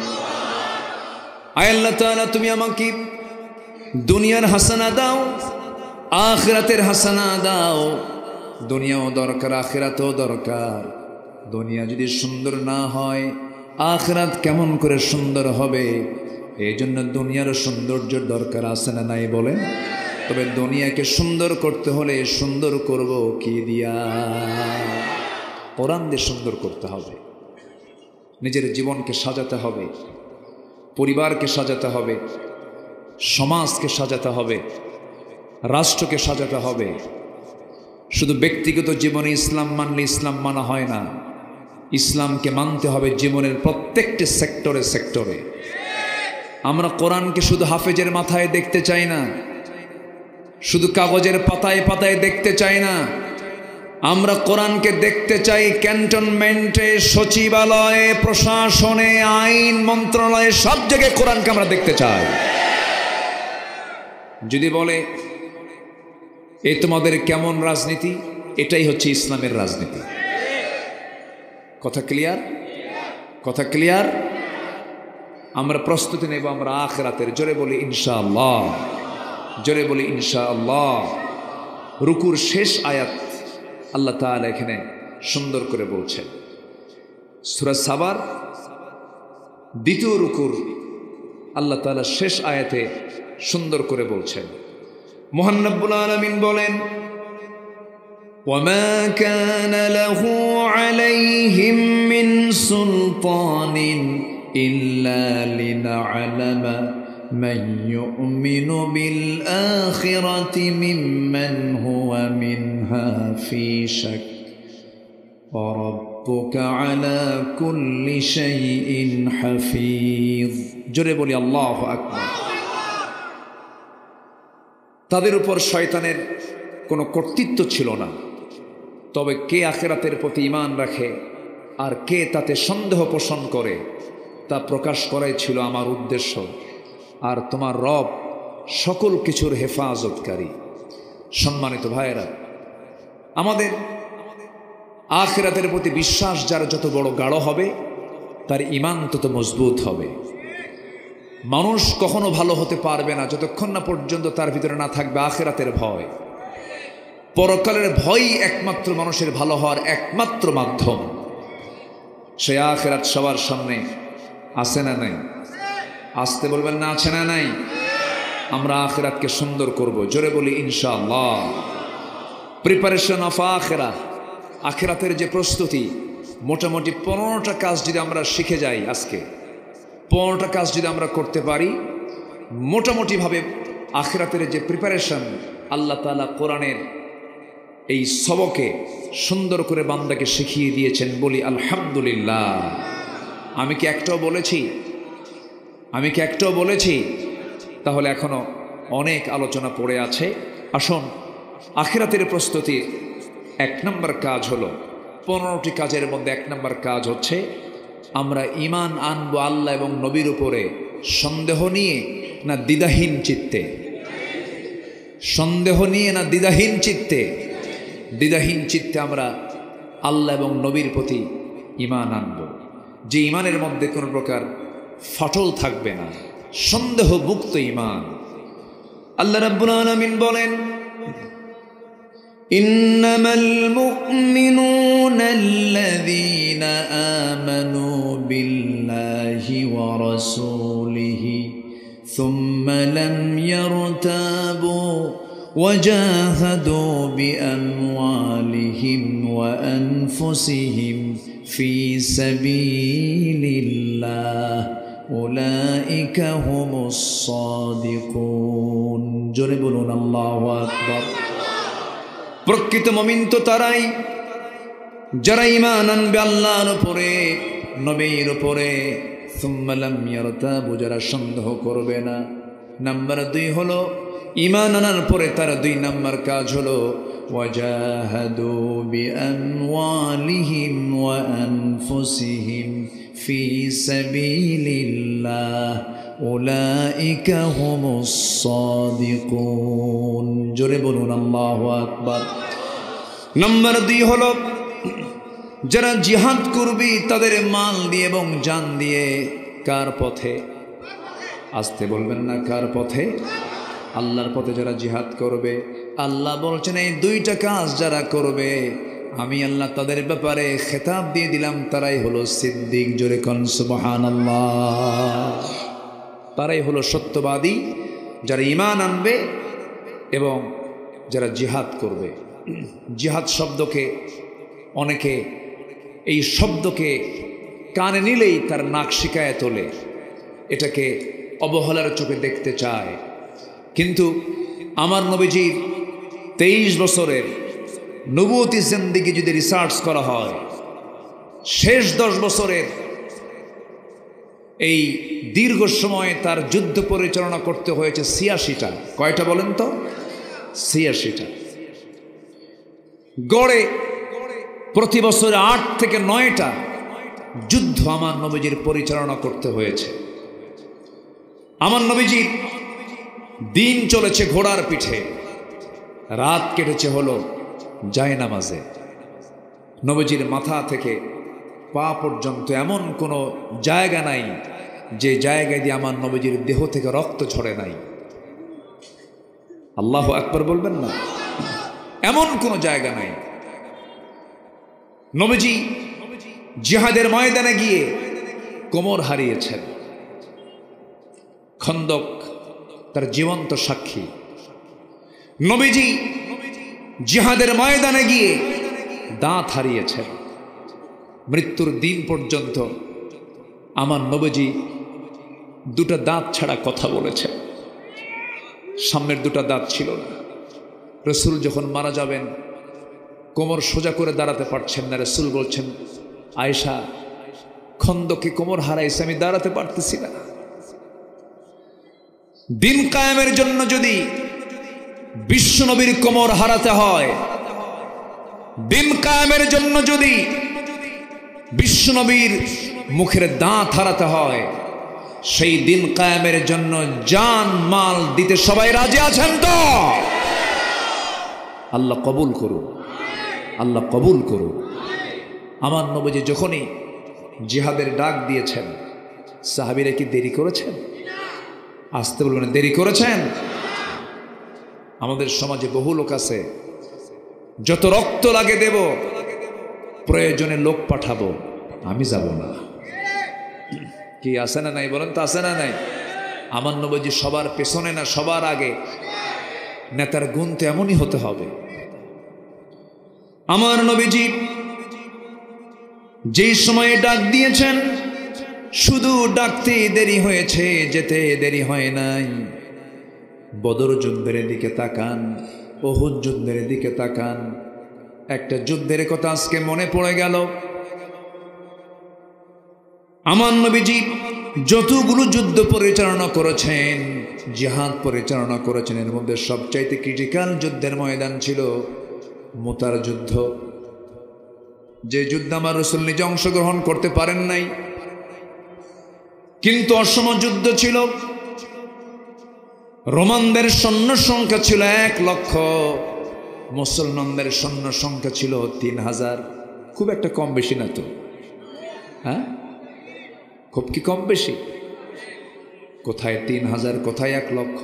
আয় আল্লাহ তাআলা, তুমি আমাকে দুনিয়ার হাসানা দাও, আখিরাতের হাসানা দাও। দুনিয়াও দরকার, আখিরাতও দরকার। দুনিয়া যদি সুন্দর না হয়, আখিরাত কেমন করে সুন্দর হবে? এই জন্য দুনিয়ার সৌন্দর্যের দরকার আছে না নাই বলেন? তবে দুনিয়াকে সুন্দর করতে হলে সুন্দর করব কি দিয়া? কোরআন দিয়ে সুন্দর করতে হবে। নিজের জীবনকে সাজাতে হবে, পরিবারকে সাজাতে হবে, সমাজকে সাজাতে হবে, রাষ্ট্রকে সাজাতে হবে। শুধু ব্যক্তিগত জীবনে ইসলাম মানলে ইসলাম মানা হয় না, ইসলামকে মানতে হবে জীবনের প্রত্যেকটি সেক্টরে সেক্টরে। আমরা কোরআনকে শুধু হাফেজের মাথায় দেখতে চাই না, শুধু কাগজের পাতায় পাতায় দেখতে চাই না। আমরা কোরআনকে দেখতে চাই ক্যান্টনমেন্টে, সচিবালয়ে, প্রশাসনে, আইন মন্ত্রণালয়ে, সব জায়গায় কোরআনকে আমরা দেখতে চাই। যদি বলে এ তোমাদের কেমন রাজনীতি, এটাই হচ্ছে ইসলামের রাজনীতি। কথা ক্লিয়ার? কথা ক্লিয়ার? আমরা প্রস্তুতি নেব আমরা আখিরাতের। জোরে বলি ইনশাআল্লাহ, জোরে বলি ইনশাআল্লাহ। রুকুর শেষ আয়াত আল্লাহ তাআলা এখানে সুন্দর করে বলছেন। সূরা সাবার দ্বিতীয় রুকুর আল্লাহ তাআলা শেষ আয়াতে সুন্দর করে বলছেন। মহান রব্বুল আলামিন বলেন ওয়ামা কানা লাহু আলাইহিম মিন সুলতানিন ইল্লা লিনা'লামা মান ইউমিনু বিল আখিরাতি মিম্মান হুয়া মিনহা ফি শাক ওয়া রাব্বুকা আলা কুল্লি শাইইন হাফিজ। জোরে বলি আল্লাহু আকবার। তাদের উপর শয়তানের কোনো কর্তৃত্ব ছিল না। তবে কে আখিরাতের প্রতি ঈমান রাখে আর কে তাতে সন্দেহ পোষণ করে তা প্রকাশ করাই ছিল আমার উদ্দেশ্য। আর তোমার রব সকল কিছুর হেফাজতকারী। সম্মানিত ভাইয়েরা, আমাদের আখিরাতের প্রতি বিশ্বাস যার যত বড় গাঢ় হবে তার ঈমান তত মজবুত হবে। মানুষ কখনো ভালো হতে পারবে না যতক্ষণ না পর্যন্ত তার ভিতরে না থাকবে আখিরাতের ভয়। পরকালের ভয়ই একমাত্র মানুষের ভালো হওয়ার একমাত্র মাধ্যম। সে আখিরাত সবার সামনে আছে না নাই? আসতে বলবেন না, আছে না নাই? আমরা আখিরাতকে সুন্দর করব, জোরে বলি ইনশাআল্লাহ। প্রিপারেশন অফ আখিরা, আখিরাতের যে প্রস্তুতি, মোটামুটি 15টা কাজ যদি আমরা শিখে যাই, আজকে 15টা কাজ যদি আমরা করতে পারি, মোটামুটিভাবে আখিরাতের যে প্রিপারেশন আল্লাহ তাআলা কোরআনের এই সবকে সুন্দর করে বান্দাকে শিখিয়ে দিয়েছেন। বলি আলহামদুলিল্লাহ। আমি কি একটাও বলেছি? তাহলে এখনো অনেক আলোচনা পড়ে আছে। আসুন, আখিরাতের প্রস্তুতি 1 নম্বর কাজ হলো, 15টি কাজের মধ্যে 1 নম্বর কাজ হচ্ছে আমরা ঈমান আনবো আল্লাহ এবং নবীর উপরে সন্দেহ নিয়ে না দ্বিধাহীন চিত্তে। সন্দেহ নিয়ে না দ্বিধাহীন চিত্তে? দ্বিধাহীন চিত্তে আমরা আল্লাহ এবং নবীর প্রতি ঈমান আনব, যে ঈমানের মধ্যে কোনো প্রকার ফাটল থাকবে না, সন্দেহ মুক্ত ঈমান। আল্লাহ রাব্বুল আলামিন বলেন, ইন্নামাল মুমিনুনা আল্লাযীনা আমানু বিল্লাহি ওয়া রাসূলিহি সুম্মা লাম ইয়ারতাবু وجاهدوا بأموالهم وأنفسهم في سبيل الله أولئك هم الصادقون জোরে বলুন আল্লাহু আকবার। প্রকৃত মুমিন তো তারাই যারা ঈমান আনবে আল্লাহর উপরে, নবীর উপরে, সুম্মা লাম ইয়ারতাবু, যারা সন্দেহ করবে না। নাম্বার 2 হলো ঈমান আনার পরে তার 2 নম্বর কাজ হলো ওয়াজাহাদু বিআমওয়ালিহিম ওয়া আনফুসিহিম ফি সাবিলিল্লাহ উলাইকা হুমুস সাদিকুন। জোরে বলুন আল্লাহু আকবার। নম্বর 2 হলো যারা জিহাদ করবে তাদের মাল দিয়ে এবং জান দিয়ে। কার পথে? আসতে বলবেন না, কার পথে? আল্লাহর পথে যারা জিহাদ করবে, আল্লাহ বলছেন এই 2টা কাজ যারা করবে আমি আল্লাহ তাদের ব্যাপারে খেতাব দিয়ে দিলাম, তারাই হলো সিদ্দিক। জোরে কোন সুবহানাল্লাহ। তারাই হলো সত্যবাদী, যারা ঈমান আনবে এবং যারা জিহাদ করবে। জিহাদ শব্দকে অনেকে এই শব্দকে কানে নিলেই তার নাক শিকায় তোলে, এটাকে অবহেলার চোখে দেখতে চায়। কিন্তু আমার নবীজির 23 বছরের নবুয়তি জিন্দেগি যদি রিসার্চ করা হয়, শেষ 10 বছরের এই দীর্ঘ সময়ে তার যুদ্ধ পরিচালনা করতে হয়েছে 86টা। কয়টা বলেন তো? 86টা। গড়ে প্রতি বছর 8 থেকে 9টা যুদ্ধ আমার নবীজির পরিচালনা করতে হয়েছে। আমার নবীজির দিন চলেছে ঘোড়ার পিঠে, রাত কেটেছে হলো জায়নামাজে। নবীজির মাথা থেকে পা পর্যন্ত এমন কোনো জায়গা নাই যে জায়গায় দিয়ে আমার নবীজির দেহ থেকে রক্ত ঝরে নাই। আল্লাহু আকবার বলবেন না? এমন কোনো জায়গা নাই। নবীজি জিহাদের ময়দানে গিয়ে কোমর হারিয়েছেন। খন্দক তার জীবন্ত সাক্ষী। নবীজি জিহাদের ময়দানে গিয়ে দাঁত হারিয়েছেন। মৃত্যুর দিন পর্যন্ত আমার নবীজি 2টা দাঁত ছাড়া কথা বলেছেন। সামনের 2টা দাঁত ছিল না। রাসূল যখন মারা যাবেন কোমর সোজা করে দাঁড়াতে পারছেন না। রাসূল বলছেন, আয়েশা, খন্দকে কোমর হারাইছে, আমি দাঁড়াতে পারতেছি না। দিন কায়েমের জন্য যদি বিশ্বনবীর কোমর হারাতে হয়, দিন কায়েমের জন্য যদি বিশ্বনবীর মুখের দাঁত হারাতে হয়, সেই দিন কায়েমের জন্য জান মাল দিতে সবাই রাজি আছেন তো? আল্লাহ কবুল করুন, আল্লাহ কবুল করুন। আমার নবীজি যখনই জিহাদের ডাক দিয়েছেন, সাহাবীরা কি দেরি করেছেন? আসতে বলবেন, দেরি করেছেন? আমাদের সমাজে বহু লোক আছে, যত রক্ত লাগে দেব, প্রয়োজনে লোক পাঠাবো, আমি যাব না। কি আছে না নাই বলেন তো, আছে না নাই? আমার নবীজি সবার পেছনে না, সবার আগে। নেতার গুণ তো এমনই হতে হবে। আমার নবীজি যেই সময়ে ডাক দিয়েছেন, শুধু ডাকতে দেরি হয়েছে, যেতে দেরি হয় নাই। বদর যুদ্ধের দিকে তাকান, উহুদ যুদ্ধের দিকে তাকান। একটা যুদ্ধের কথা আজকে মনে পড়ে গেল। আমার নবীজি যতগুলো যুদ্ধ পরিচালনা করেছেন, জিহাদ পরিচালনা করেছেন, এর মধ্যে সবচাইতে ক্রিটিক্যাল যুদ্ধের ময়দান ছিল মুতার যুদ্ধ। যে যুদ্ধে আমার রাসূল নিজে অংশগ্রহণ করতে পারেন নাই, কিন্তু অসম যুদ্ধ ছিল। রোমানদের সৈন্য সংখ্যা ছিল 1 লক্ষ, মুসলমানদের সৈন্য সংখ্যা ছিল 3000। খুব একটা কম বেশি না তো? হ্যাঁ, খুব কি কম বেশি? কোথায় 3000, কোথায় 1 লক্ষ?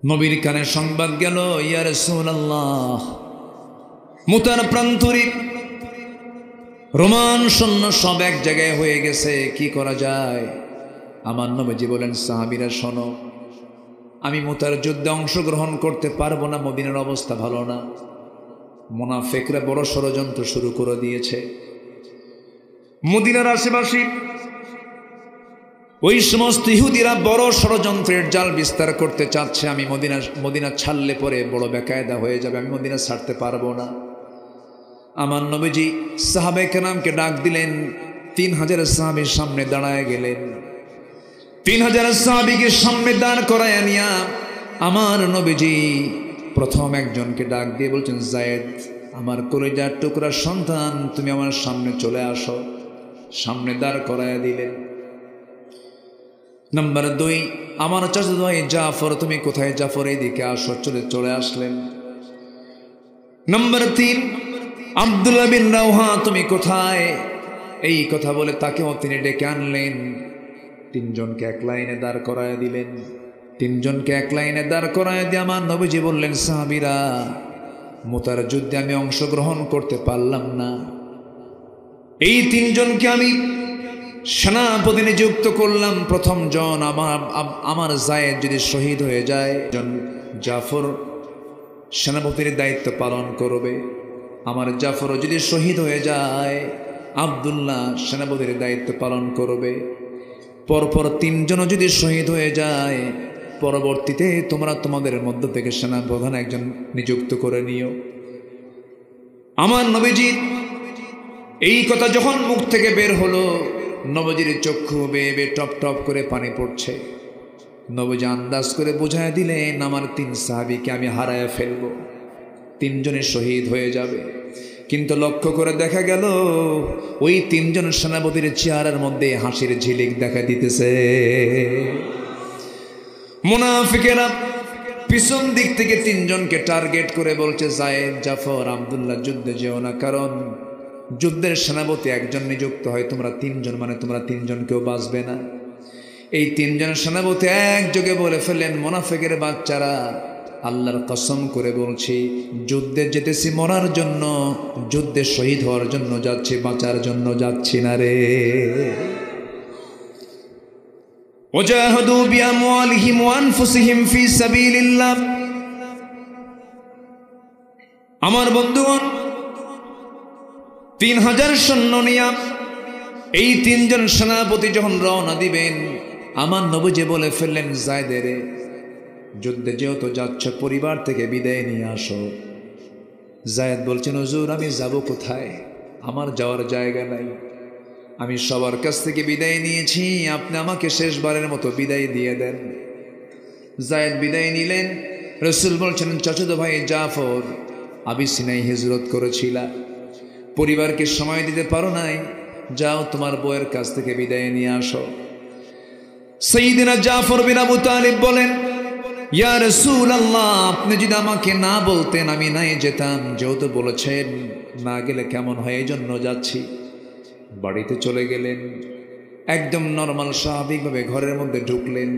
নবীর কানে সংবাদ গেল, ইয়া রাসূলুল্লাহ, মুতার প্রান্তরে রোমান সৈন্য সব এক জায়গায় হয়ে গেছে, কি করা যায়? আমার নবীজি বলেন, সাহাবীরা শোনো, আমি মুতার যুদ্ধে অংশগ্রহণ করতে পারবো না, মদিনার অবস্থা ভালো না। মুনাফিকরা বড় ষড়যন্ত্র শুরু করে দিয়েছে। মদিনার আশেপাশে ওই সমস্ত ইহুদিরা বড় ষড়যন্ত্রের জাল বিস্তার করতে চাচ্ছে। আমি মদিনা ছাড়লে পরে বড় বেকায়দা হয়ে যাবে, আমি মদিনা ছাড়তে পারবো না। আমার নবীজি সাহাবায়ে কেরামকে ডাক দিলেন, 3000 সাহাবীর সামনে দাঁড়ায় গেলেন। 3000 সাহাবীকে সামনে দাঁড় করায় নিয়া আমার নবীজি প্রথম একজনকে ডাক দিয়ে বলছেন, যায়েদ, আমার কলিজার টুকরা সন্তান, তুমি আমার সামনে চলে আসো। সামনে দাঁড় করায় দিলেন। নাম্বার 2, আমার চাচাতো ভাই জাফর, তুমি কোথায়? জাফর এইদিকে আসো। চলে আসলেন। নাম্বার 3, আব্দুল্লাহ বিন রাওহা, তুমি কোথায়? এই কথা বলে তাকেও তিনি ডেকে আনলেন। 3 জনকে এক লাইনে দাঁড় করায় দিলেন। 3 জনকে এক লাইনে দাঁড় করায় দিয়ে আমার নবীজি বললেন, সাহাবীরা, মুতার যুদ্ধে আমি অংশগ্রহণ করতে পারলাম না। এই 3 জনকে আমি সেনাপতি নিযুক্ত করলাম। প্রথম জন আমার যায়েদ যদি শহীদ হয়ে যায়, জাফর সেনাপতির দায়িত্ব পালন করবে। আমার জাফরও যদি শহীদ হয়ে যায়, আব্দুল্লাহ সেনাপতির দায়িত্ব পালন করবে। পরপর 3 জনও যদি শহীদ হয়ে যায়, পরবর্তীতে তোমরা তোমাদের মধ্য থেকে সেনাপ্রধান একজন নিযুক্ত করে নিও। আমার নবীজি এই কথা যখন মুখ থেকে বের হলো, নবীজির চক্ষু বেয়ে বেয়ে টপ টপ করে পানি পড়ছে। নবীজি আন্দাজ করে বুঝায় দিলেন, আমার 3 সাহাবীকে আমি হারায় ফেলবো, 3 জনে শহীদ হয়ে যাবে। কিন্তু লক্ষ্য করে দেখা গেল, ওই 3 জন সেনাপতির চেহারার মধ্যে হাসির ঝিলিক দেখা দিতেছে। মুনাফিকেরা পিছন দিক থেকে 3 জনকে টার্গেট করে বলছে, যায়েদ, জাফর, আব্দুল্লাহ, যুদ্ধে যেও না, কারণ যুদ্ধের সেনাপতি একজন নিযুক্ত হয়, তোমরা 3 জন, মানে তোমরা 3 জন কেউ বাঁচবে না। এই 3 জন সেনাপতি একযোগে বলে ফেললেন, মুনাফিকের বাচ্চারা, আল্লাহর কসম করে বলছি, যুদ্ধে যেতেছি মরার জন্য, যুদ্ধে শহীদ হওয়ার জন্য যাচ্ছি, বাঁচার জন্য যাচ্ছি না রে। ওয়াজাহাদু বিআমওয়ালিহিম ওয়া আনফুসিহিম ফি সাবিলিল্লাহ। আমার বন্ধুগণ, 3000 সৈন্য নিয়ে এই 3 জন সেনাপতি যখন রওনা দিবেন, আমার নবীজি বলে ফেললেন, যায়েদের, যুদ্ধে যেহেতু যাচ্ছ, পরিবার থেকে বিদায় নিয়ে আসো। যায়েদ বলছেন, হুজুর, আমি যাব কোথায়? আমার যাওয়ার জায়গা নাই। আমি সবার কাছ থেকে বিদায় নিয়েছি, আপনি আমাকে শেষবারের মতো বিদায় দিয়ে দেন। যায়েদ বিদায় নিলেন। রাসূল বলছেন, চাচাতো ভাই জাফর, আবিসিনায় হিজরত করেছিলা, পরিবারকে সময় দিতে পারো নাই, যাও তোমার বউয়ের কাছ থেকে বিদায় নিয়ে আসো। সাইয়্যিদিনা জাফর বিন আবু তালিব বলেন, ইয়া রাসূলুল্লাহ, আপনি যদি আমাকে না বলতেন আমি নাই যেতাম, যেহেতু বলেছেন না গেলে কেমন হয় এই জন্য যাচ্ছি। বাড়িতে চলে গেলেন, একদম নর্মাল স্বাভাবিকভাবে ঘরের মধ্যে ঢুকলেন।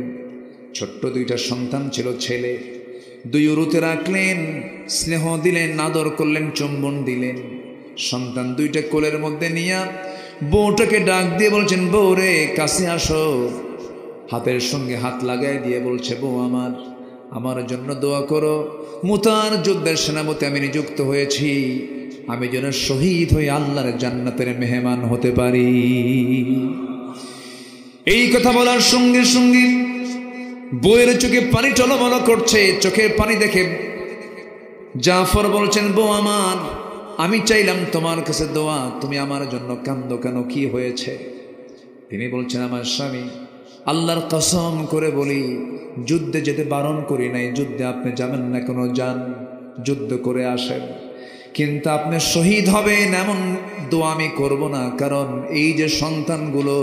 ছোট্ট দুইটা সন্তান ছিল, ছেলে, দুই উরুতে রাখলেন, স্নেহ দিলেন, আদর করলেন, চুম্বন দিলেন। সন্তান দুইটা কোলের মধ্যে নিয়ে বউটাকে ডাক দিয়ে বলছেন, বউ রে কাছে আসো। হাতের সঙ্গে হাত লাগাই দিয়ে বলছে, বউ আমার জন্য দোয়া করো। মুতার যুদ্ধের সেনাপতি আমি নিযুক্ত হয়েছি, আমি যেন শহীদ হয়ে আল্লাহর জান্নাতের মেহমান হতে পারি। এই কথা বলার সঙ্গে সঙ্গে বউয়ের চোখে পানি টলমল করছে। চোখের পানি দেখে জাফর বলছেন, বউ আমি চাইলাম তোমার কাছে দোয়া, তুমি আমার জন্য কান্দো কেন, কি হয়েছে? তিনি বলছেন, আমার স্বামী, আল্লাহর কসম করে বলি, যুদ্ধে যেতে বারণ করি নাই, যুদ্ধে আপনি যাবেন না, কোনো যান, যুদ্ধ করে আসেন, কিন্তু আপনি শহীদ হবেন এমন দোয়া আমি করব না, কারণ এই যে সন্তানগুলো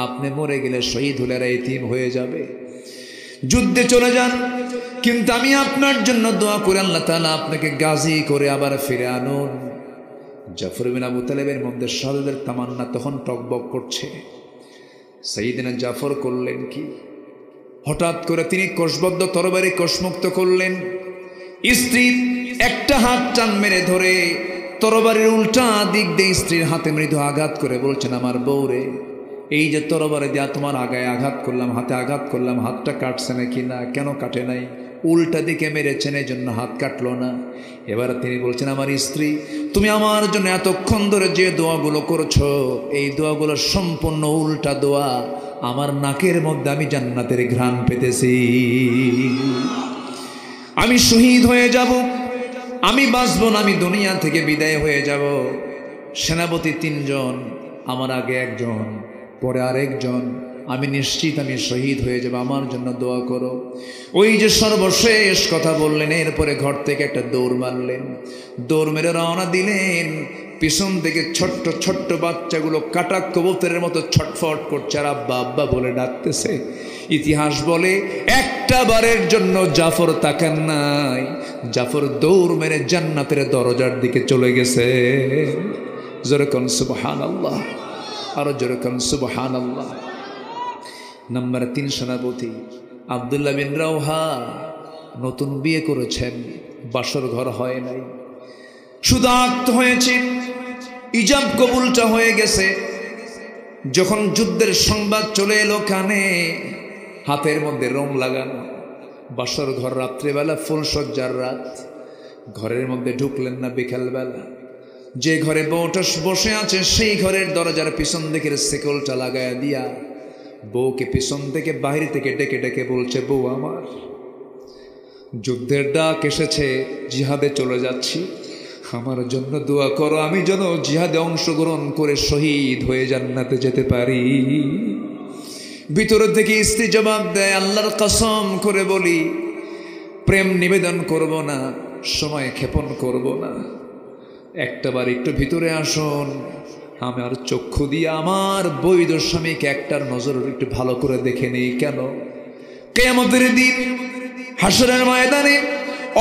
আপনি মরে গেলে শহীদ হলে এরা এতিম হয়ে যাবে। যুদ্ধে চলে যান, কিন্তু আমি আপনার জন্য দোয়া করে আল্লাহ তাআলা আপনাকে গাজী করে আবার ফিরে আনুন। জাফর বিন আবু তালেবের মধ্যে শাহাদাতের তামান্না তখন টকবক করছে। সাইয়্যিদিনা জাফর করলেন কি, হঠাৎ করে তিনি কোষবদ্ধ তরবারি কোষমুক্ত করলেন। স্ত্রী একটা হাত টান মেরে ধরে তরবারির উল্টা দিক দিয়ে স্ত্রীর হাতে মৃদু আঘাত করে বলছেন, আমার বউরে, এই যে তরবারি দিয়া তোমার আগায় আঘাত করলাম, হাতে আঘাত করলাম, হাতটা কাটছে নাকি না, কেন কাটে নাই? উল্টা দিকে মেরেছেন, এই জন্য হাত কাটলো না। এবার তিনি বলছেন, আমার স্ত্রী, তুমি আমার জন্য এতক্ষণ ধরে যে দোয়াগুলো করছো, এই দোয়াগুলো সম্পূর্ণ উল্টা দোয়া। আমার নাকের মধ্যে আমি জান্নাতের ঘ্রাণ পেতেছি, আমি শহীদ হয়ে যাব, আমি বাঁচব না, আমি দুনিয়া থেকে বিদায় হয়ে যাব। সেনাপতি 3 জন, আমার আগে 1 জন, পরে আরেকজন, আমি নিশ্চিত আমি শহীদ হয়ে যাব, আমার জন্য দোয়া করো। ওই যে সর্বশেষ কথা বললেন, এরপরে ঘর থেকে একটা দৌড় মারলেন, দৌড় মেরে রওনা দিলেন। পিছন থেকে ছোট্ট ছোট্ট বাচ্চাগুলো কাটা কবুতরের মতো ছটফট করছে আর আব্বা আব্বা বলে ডাকতেছে। ইতিহাস বলে একটা বারের জন্য জাফর তাকান নাই, জাফর দৌড় মেরে জান্নাতের দরজার দিকে চলে গেছে। জোরে কোন সুবহানাল্লাহ, আরো জোরে কোন সুবহানাল্লাহ। নাম্বার 3 সেনাপতি আব্দুল্লাহ বিন রাওহা, নতুন বিয়ে করেছেন, বাসর ঘর হয় নাই, শুধু আক্ত হয়েছে, ইজাব কবুলটা হয়ে গেছে। যখন যুদ্ধের সংবাদ চলে এলো কানে, হাতের মধ্যে রং লাগানো, বাসর ঘর, রাত্রিবেলা ফুলসজ্জার রাত, ঘরের মধ্যে ঢুকলেন না। বিকালবেলা যে ঘরে বউটা বসে আছে সেই ঘরের দরজার পিছন দিকে সেকলটা লাগায়া দিয়া বউকে পিছন থেকে বাহির থেকে ডেকে ডেকে বলছে, বউ আমার, যুদ্ধের ডাক এসেছে, জিহাদে চলে যাচ্ছি, আমার জন্য দোয়া করো, আমি যেন জিহাদে অংশগ্রহণ করে শহীদ হয়ে জান্নাতে যেতে পারি। ভিতর থেকে স্ত্রী জবাব দেয়, আল্লাহর কসম করে বলি, প্রেম নিবেদন করব না, সময় ক্ষেপণ করব না, একটাবার একটু ভিতরে আসুন, আমার চক্ষু দিয়ে আমার বৈধ স্বামীকে একটার নজর একটু ভালো করে দেখে নেই। কেন? কিয়ামতের দিন হাসরের ময়দানে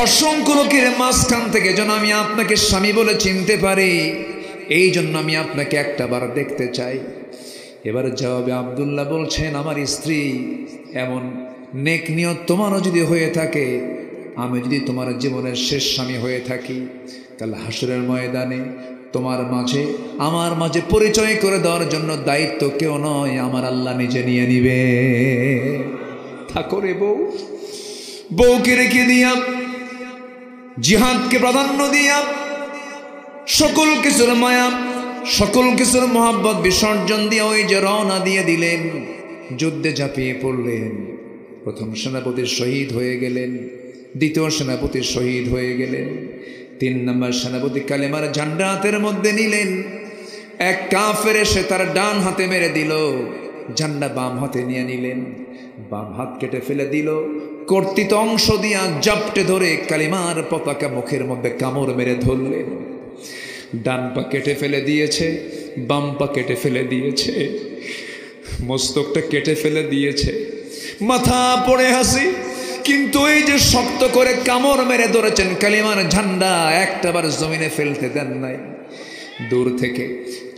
অসংখ্য লোকের মাঝখান থেকে যেন আমি আপনাকে স্বামী বলে চিনতে পারি, এই জন্য আমি আপনাকে একটাবার দেখতে চাই। এবার জবাবে আব্দুল্লাহ বলছেন, আমার স্ত্রী, এমন নেক নিয়ত তোমারও যদি হয়ে থাকে, আমি যদি তোমার জীবনের শেষ স্বামী হয়ে থাকি, কাল হাসরের ময়দানে তোমার মাঝে আমার মাঝে পরিচয় করে দেওয়ার জন্য দায়িত্ব কেউ নয়, আমার আল্লাহ নিজে নিয়ে নিবে। থাকো রে বউ, বউকে রেখে দিয়া, জিহাদকে প্রাধান্য দিয়া, সকল কিছুর মায়া, সকল কিছুর মোহাব্বত বিসর্জন দিয়ে ওই যে রওনা দিয়ে দিলেন, যুদ্ধে ঝাঁপিয়ে পড়লেন। প্রথম সেনাপতি শহীদ হয়ে গেলেন, দ্বিতীয় সেনাপতি শহীদ হয়ে গেলেন, 3 নম্বর সেনাপতি কালেমার ঝান্ডা হাতের মধ্যে নিলেন। এক কাফের এসে তার ডান হাতে মেরে দিল, ঝান্ডা বাম হাতে নিয়ে নিলেন, বাম হাত কেটে ফেলে দিল, কর্তৃত অংশ দিয়া জাপটে ধরে কালিমার পতাকা মুখের মধ্যে কামড় মেরে ধরলেন। ডান পা কেটে ফেলে দিয়েছে, বাম পা কেটে ফেলে দিয়েছে, মস্তকটা কেটে ফেলে দিয়েছে, মাথা পড়ে হাসি। কিন্তু এই যে শক্ত করে কামড় মেরে ধরেছেন কালিমার ঝান্ডা, একটাবার জমিনে ফেলতে দেন নাই। দূর থেকে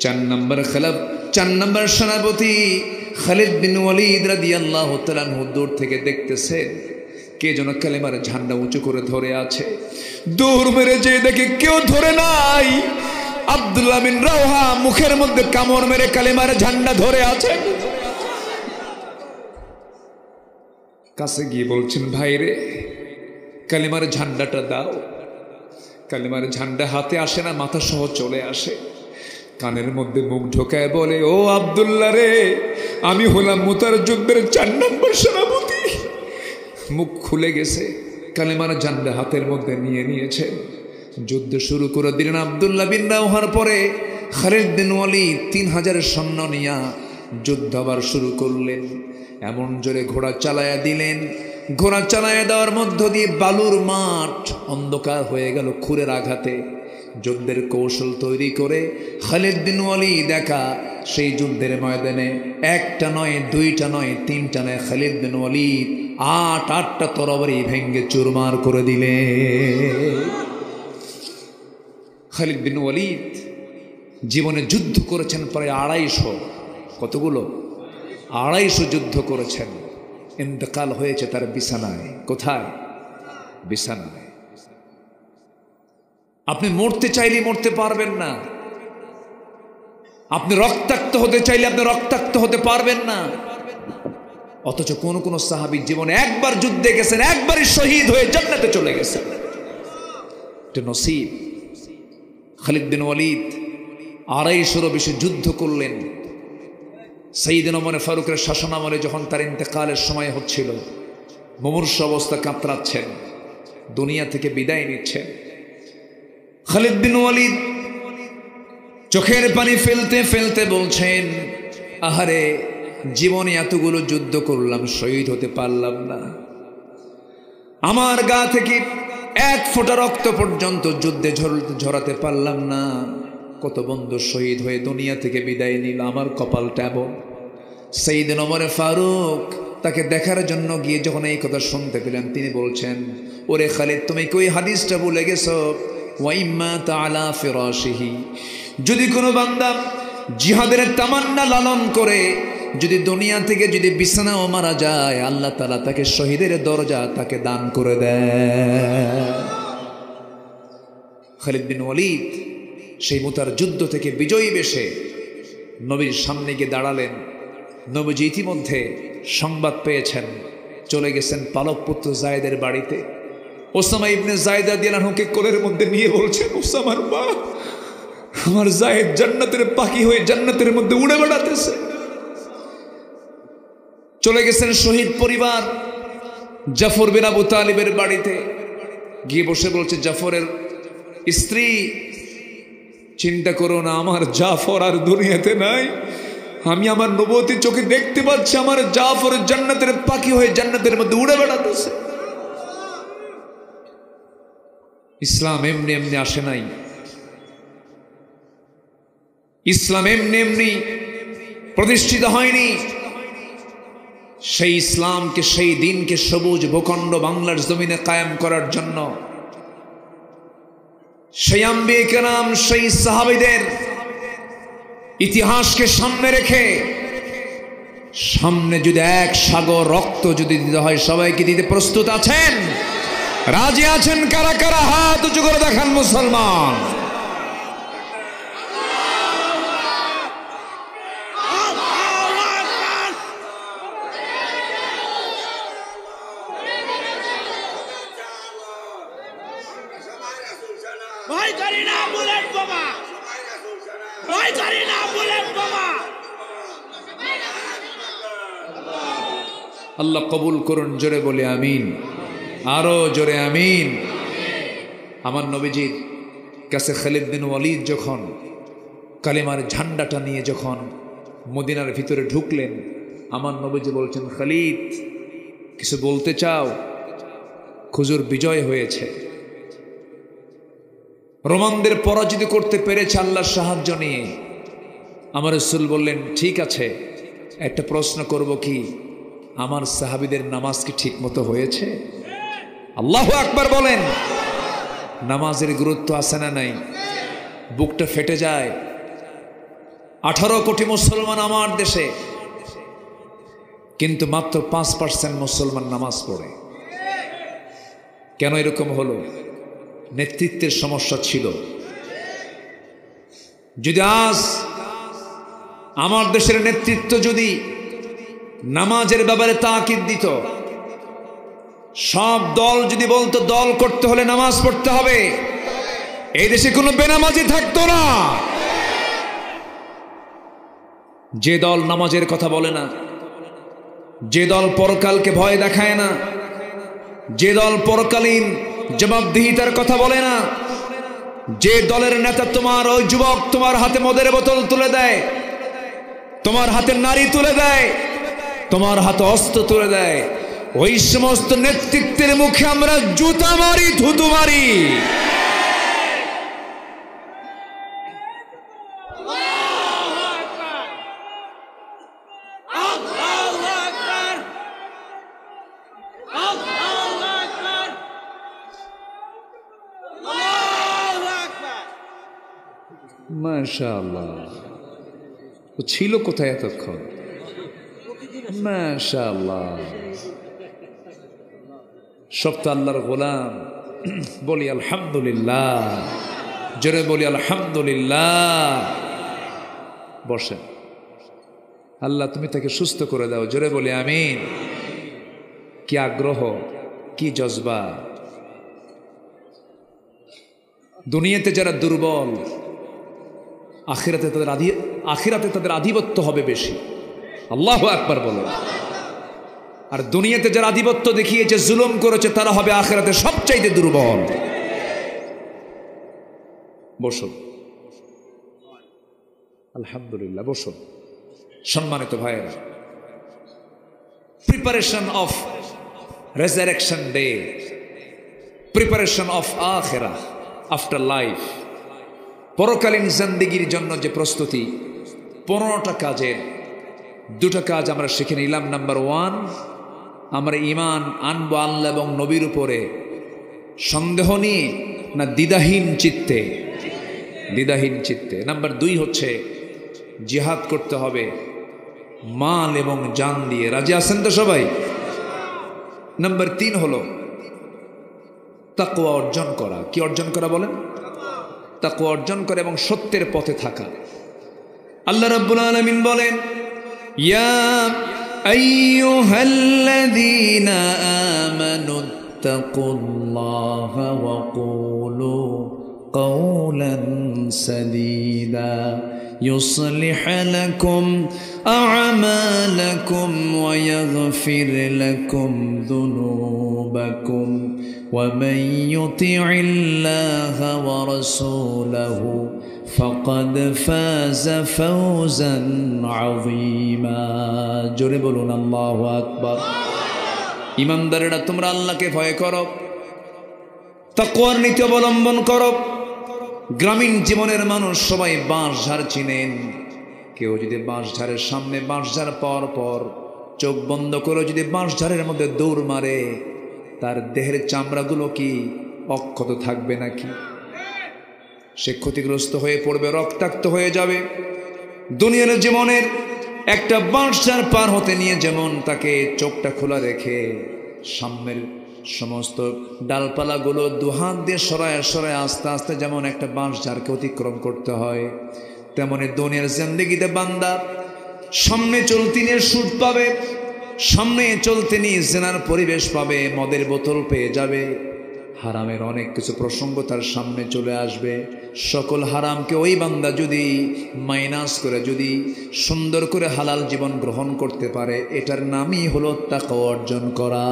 4 নম্বর সেনাপতি খালিদ বিন ওয়ালিদ রাদিয়াল্লাহু তাআলা আনহু দূর থেকে দেখতেছে কে যেন কালিমার ঝান্ডা উঁচু করে ধরে আছে। দূর মেরে যে দেখে কেউ ধরে নাই, আব্দুল্লাহ বিন রাওহা মুখের মধ্যে কামড় মেরে কালিমার ঝান্ডা ধরে আছে। কাছে গিয়ে বলছেন, ভাইরে কালিমার ঝান্ডাটা দাও। কালিমার ঝান্ডা হাতে আসে না, মাথা সহ চলে আসে। কানের মধ্যে মুখ ঢোকায় বলে, ও আব্দুল্লাহ রে, আমি হলাম মুতার যুদ্ধের 4 নম্বর সেনাপতি। মুখ খুলে গেছে, কালিমার ঝান্ডা হাতের মধ্যে নিয়েছে, যুদ্ধ শুরু করে দিলেন। আব্দুল্লাহ বিন রাওহার পরে খালিদ বিন ওয়ালিদ 3000 সৈন্য নিয়া যুদ্ধ আবার শুরু করলেন। এমন জোরে ঘোড়া চালায়া দিলেন, ঘোড়া চালায়া দেওয়ার মধ্য দিয়ে বালুর মাঠ অন্ধকার হয়ে গেল খুরের আঘাতে। যুদ্ধের কৌশল তৈরি করে খালিদ বিন ওয়ালিদ একা সেই যুদ্ধের ময়দানে 1টা নয়, 2টা নয়, 3টা নয়, খালিদ বিন ওয়ালিদ 8টা তরবারি ভেঙ্গে চুরমার করে দিলে। খালিদ বিন ওয়ালিদ জীবনে যুদ্ধ করেছেন প্রায় 250। কতগুলো? 250 যুদ্ধ করেছেন। ইন্তেকাল হয়েছে তার বিছানায়। কোথায়? বিছানায়। আপনি মরতে চাইলে মরতে পারবেন না, আপনি রক্তাক্ত হতে চাইলে আপনি রক্তাক্ত হতে পারবেন না। অথচ কোন কোন সাহাবী জীবনে একবার যুদ্ধে গেছেন, একবারই শহীদ হয়ে জান্নাতে চলে গেছেন। এটা নসিব। খালিদ বিন ওয়ালিদ 250 বেশি যুদ্ধ করলেন। সাইয়েদনা ওমর ফারুকের শাসনামলে যখন তার ইন্তেকালের সময় হচ্ছিল, মুমূর্ষু অবস্থা কাতরাচ্ছেন, দুনিয়া থেকে বিদায় নিচ্ছেন, খালিদ বিন ওয়ালিদ চোখের পানি ফেলতে ফেলতে বলছেন, আহারে, জীবনে এতগুলো যুদ্ধ করলাম, শহীদ হতে পারলাম না। আমার গা থেকে 1 ফোঁটা রক্ত পর্যন্ত যুদ্ধে ঝরাতে পারলাম না। কত বন্ধু শহীদ হয়ে দুনিয়া থেকে বিদায় নিল, আমার কপালটা এমন। সাইয়েদনা ওমর ফারুক তাকে দেখার জন্য গিয়ে যখন এই কথা শুনতে পেলেন, তিনি বলছেন, ওরে খালিদ, তুমি কি ওই হাদিসটা ভুলে গেছো? ওয়াইম্মা তাআলা ফিরাশিহি, যদি কোনো বান্দা জিহাদের তামান্না লালন করে যদি দুনিয়া থেকে যদি বিছানাও মারা যায়, আল্লাহ তাআলা তাকে শহীদের দরজা তাকে দান করে দেয়। খালিদ বিন ওয়ালিদ সেই মুতার যুদ্ধ থেকে বিজয়ী বেশে নবীর সামনে গিয়ে দাঁড়ালেন। নবীজি ইতিমধ্যে সংবাদ পেয়েছেন, চলে গেছেন পালক পুত্র যায়েদের বাড়িতে। ওসামা ইবনে যায়েদ রাদিয়াল্লাহু আনহুকে কোলের মধ্যে নিয়ে বলছেন, ওসামার মা, আমার যায়েদ জান্নাতের পাখি হয়ে জান্নাতের মধ্যে উড়ে বেড়াতেছে। চলে গেছেন শহীদ পরিবার জাফর বিন আবু তালিবের বাড়িতে, গিয়ে বসে বলছে জাফরের স্ত্রী, চিন্তা করো না, আমার জাফর আর দুনিয়াতে নাই। আমি আমার নবুয়তি চোখে দেখতে পাচ্ছি আমার জাফর জান্নাতের পাখি হয়ে জান্নাতের মধ্যে উড়ে বেড়াতেছে। ইসলাম এমনি এমনি আসে নাই। ইসলাম এমনি এমনি প্রতিষ্ঠিত হয়নি। সেই ইসলামকে, সেই দিনকে সবুজ ভূখণ্ড বাংলার জমিনে কায়েম করার জন্য সেই আম্বিয়া কেরাম, সেই সাহাবীদের ইতিহাসকে সামনে রেখে, সামনে যদি 1 সাগর রক্ত যদি দিতে হয়, সবাইকে দিতে প্রস্তুত আছেন? রাজি আছেন? কারা কারা হাত উঁচু করে দেখান মুসলমান। আল্লাহ কবুল করুন, জোরে বলে আমিন, আরো জোরে আমিন। আমার নবীজির কাছে খালিদ বিন ওয়ালিদ যখন কালেমার ঝান্ডাটা নিয়ে যখন মদিনার ভিতরে ঢুকলেন, আমার নবীজি বলছেন, খালিদ, কিছু বলতে চাও? খুজুর বিজয় হয়েছে, রোমানদের পরাজিত করতে পেরেছে আল্লাহর সাহায্য নিয়ে। আমার রাসূল বললেন, ঠিক আছে, একটা প্রশ্ন করব, কি আমার সাহাবীদের নামাজ কি ঠিক মতো হয়েছে? আল্লাহু আকবার বলেন। নামাজের গুরুত্ব আছে না নাই? বুকটা ফেটে যায়। 18 কোটি মুসলমান আমার দেশে, কিন্তু মাত্র 5% মুসলমান নামাজ পড়ে। কেন এরকম হলো? নেতৃত্বের সমস্যা ছিল। যদি আজ আমার দেশের নেতৃত্ব যদি নামাজের ব্যাপারে তাকিদ দিত, সব দল যদি বলতো দল করতে হলে নামাজ পড়তে হবে, এই দেশে কোনো বেনামাজি থাকতো না। যে দল নামাজের কথা বলে না, যে দল পরকালকে ভয় দেখায় না, যে দল পরকালীন জবাবদিহিতার কথা বলে না, যে দলের নেতা তোমার ওই যুবক তোমার হাতে মদের বোতল তুলে দেয়, তোমার হাতে নারী তুলে দেয়, তোমার হাতে অস্ত্র তুলে দেয়, ওই সমস্ত নেতৃত্বের মুখে আমরা জুতা মারি, থুতু মারি। মাশাআল্লাহ, ও ছিল কোথায় এতক্ষণ? মাশাআল্লাহ, সব তো আল্লাহর গোলাম। বলি আলহামদুলিল্লাহ, জোরে বলি আলহামদুলিল্লাহ। বসেন, আল্লাহ তুমি তাকে সুস্থ করে দাও, জোরে বলি আমিন। কি আগ্রহ, কি জজবা! দুনিয়াতে যারা দুর্বল, আখিরাতে তাদের আধিপত্য হবে বেশি। আল্লাহু আকবার বলেন। আর দুনিয়াতে যারা আধিপত্য দেখিয়েছে, জুলুম করেছে, তারা হবে আখিরাতে সবচাইতে দুর্বল। বসুন, আলহামদুলিল্লাহ, বসুন। সম্মানিত ভাইয়েরা, preparation of resurrection day, preparation of আখিরাহ, আফটার লাইফ, পরকালীন জিন্দেগির জন্য যে প্রস্তুতি, 15টা কাজের 2টা কাজ আমরা শিখে নিলাম। নাম্বার 1, আমরা ঈমান আনবো আল্লাহ এবং নবীর উপরে সন্দেহ নিয়ে, না দ্বিধাহীন চিত্তে? দ্বিধাহীন চিত্তে। নাম্বার 2 হচ্ছে জিহাদ করতে হবে মাল এবং জান দিয়ে। রাজি আছেন তো সবাই? নাম্বার 3 হলো তাকওয়া অর্জন করা। কি অর্জন করা বলেন? তাকওয়া অর্জন করে এবং সত্যের পথে থাকা। আল্লাহ রাব্বুল আলামিন বলেন, ইয়া আইয়ুহাল্লাযীনা আমানুত্তাকুল্লাহা ওয়া কুলু কাওলান সাদীদা يصلح لكم أعمالكم ويغفر لكم ذنوبكم ومن يطع الله ورسوله فقد فاز فوزا عظيما জোরে বলুন আল্লাহু আকবার। ইমানদারেরা তোমরা আল্লাহকে ভয় করো, তাকওয়ার নীতি অবলম্বন করো। গ্রামীণ জীবনের মানুষ সবাই বাঁশঝাড় চিনেন। কেউ যদি বাঁশঝাড়ের সামনে বাঁশঝাড় পাওয়ার পর চোখ বন্ধ করে যদি বাঁশঝাড়ের মধ্যে দৌড় মারে, তার দেহের চামড়াগুলো কি অক্ষত থাকবে নাকি? সে ক্ষতিগ্রস্ত হয়ে পড়বে, রক্তাক্ত হয়ে যাবে। দুনিয়ার জীবনের একটা বাঁশঝাড় পার হতে নিয়ে যেমন তাকে চোখটা খোলা রেখে সামনের সমস্ত ডালপালাগুলো দুহাত দিয়ে সরায় সরায় আস্তে আস্তে যেমন একটা বাঁশঝাড়কে অতিক্রম করতে হয়, তেমনি দুনিয়ার জিন্দেগিতে বান্দা সামনে চলতে নিয়ে সুদ পাবে, সামনে চলতে নিয়ে জেনার পরিবেশ পাবে, মদের বোতল পেয়ে যাবে, হারামের অনেক কিছু প্রসঙ্গ তার সামনে চলে আসবে। সকল হারামকে ওই বান্দা যদি মাইনাস করে যদি সুন্দর করে হালাল জীবন গ্রহণ করতে পারে, এটার নামই হলো তাকওয়া অর্জন করা।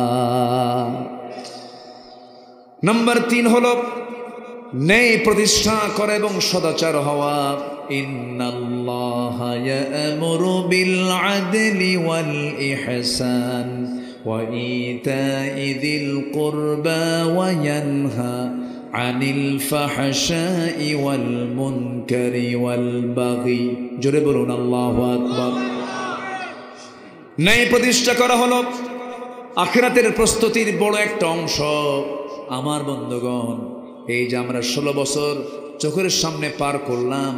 নাম্বার 3 হলো ন্যায় প্রতিষ্ঠা করা এবং সদাচার হওয়া। ইন্নাল্লাহা ইয়া'মুরু বিল আদলি ওয়াল ইহসান وإيتاء ذي القربى وينهى عن الفحشاء والمنكر والبغي জোরে বলুন আল্লাহু আকবার। ন্যায় প্রতিষ্ঠা করা হলো আখিরাতের প্রস্তুতির বড় একটা অংশ। আমার বন্ধুগণ, এই যে আমরা 16 বছর চোখের সামনে পার করলাম,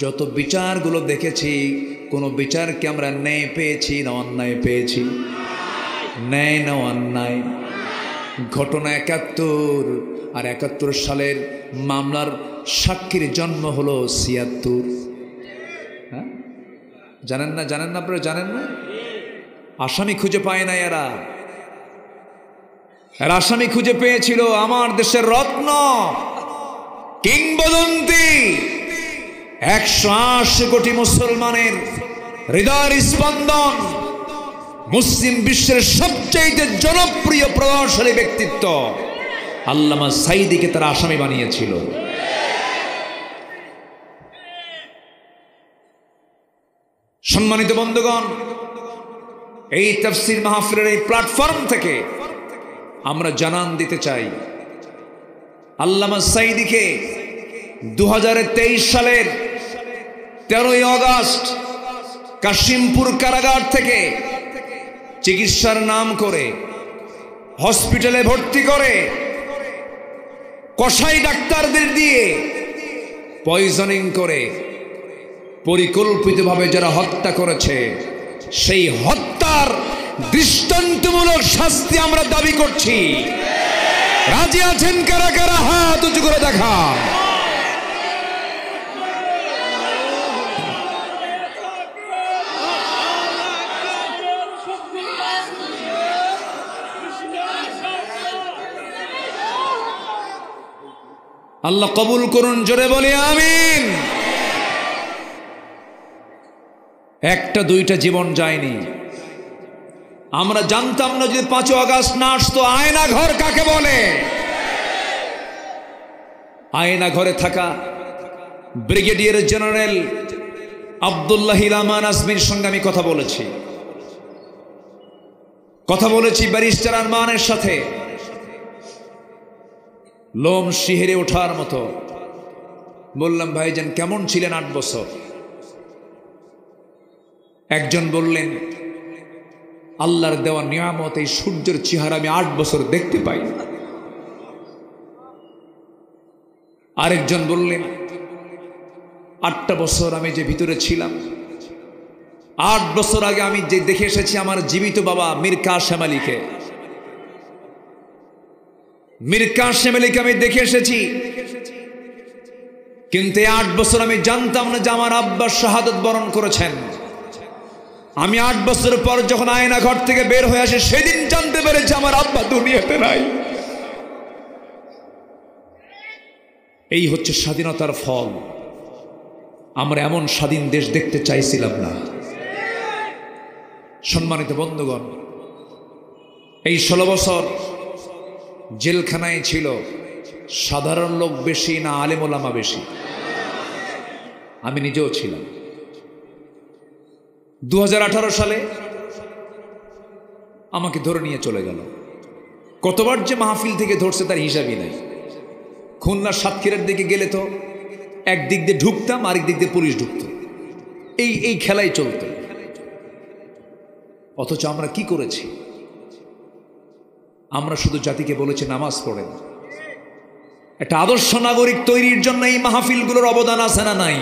যত বিচারগুলো দেখেছি, কোনো বিচারকে আমরা ন্যায় পেয়েছি না অন্যায় পেয়েছি? ন্যায় না অন্যায়? ঘটনা 71, আর 71 সালের মামলার সাক্ষীর জন্ম হলো 76। হ্যাঁ, জানেন না? জানেন না? আপনারা জানেন না? আসামি খুঁজে পায় না এরা আসামি খুঁজে পেয়েছিল আমার দেশের রত্ন, কিংবদন্তি, 180 কোটি মুসলমানের হৃদয়ের স্পন্দন, মুসলিম বিশ্বের সবচেয়ে জনপ্রিয় প্রভাবশালী ব্যক্তিত্ব আল্লামা সাঈদীকে তারা আসামি বানিয়েছিল। সম্মানিত বন্ধুগণ, এই তাফসীর মাহফিলের এই প্ল্যাটফর্ম থেকে আমরা জানান দিতে চাই, আল্লামা সাঈদীকে 2023 সালের 13ই আগস্ট কাশিমপুর কারাগার থেকে চিকিৎসার নাম করে হসপিটালে ভর্তি করে কসাই ডাক্তারদের দিয়ে পয়জনিং করে পরিকল্পিতভাবে যারা হত্যা করেছে, সেই হত্যার দৃষ্টান্তমূলক শাস্তি আমরা দাবি করছি। রাজি আছেন কারা কারা? হাত উঁচু করে দেখান। আল্লাহ কবুল করুন, জোরে বলি আমিন। একটা দুইটা জীবন যায়নি। আমরা জানতাম না যদি 5 আগস্ট না আসতো আয়না ঘর কাকে বলে। আয়না ঘরে থাকা ব্রিগেডিয়ার জেনারেল আব্দুল্লাহ রহমান আজমির সঙ্গে আমি কথা বলেছি ব্যারিস্টার আরমানের সাথে, লোম শিহরে ওঠার মতো। বললাম, ভাইজান কেমন ছিলেন 8 বছর? একজন বললেন, আল্লাহর দেওয়া নিয়ামত এই সূর্যের চেহারা আমি 8 বছর দেখতে পাই। আরেকজন বললেন, 8টা বছর আমি যে ভিতরে ছিলাম, 8 বছর আগে আমি যে দেখে এসেছি আমার জীবিত বাবা মীর কাসেম আলীকে আমি দেখে এসেছি, কিন্তু 8 বছর আমি জানতাম না যে আমার আব্বা শাহাদত বরণ করেছেন। আমি 8 বছর পর যখন আয়না ঘর থেকে বের হয়ে আসে, সেদিন জানতে পেরেছি আমার আব্বা দুনিয়াতে নাই। এই হচ্ছে স্বাধীনতার ফল। আমরা এমন স্বাধীন দেশ দেখতে চাইছিলাম না। সম্মানিত বন্ধুগণ, এই 16 বছর জেলখানায় ছিল সাধারণ লোক বেশি না আলেম ওলামা বেশি? আমি নিজেও ছিলাম। 2018 সালে আমাকে ধরে নিয়ে চলে গেল। কতবার যে মাহফিল থেকে ধরছে তার হিসাবই নাই। খুলনা সাতক্ষীরার দিকে গেলে তো একদিক দিয়ে ঢুকতাম, আরেক দিক দিয়ে পুলিশ ঢুকত, এই খেলাই চলত। অথচ আমরা কি করেছি? আমরা শুধু জাতিকে বলেছি নামাজ পড়েন। একটা আদর্শ নাগরিক তৈরির জন্য এই মাহফিলগুলোর অবদান আছে না নাই?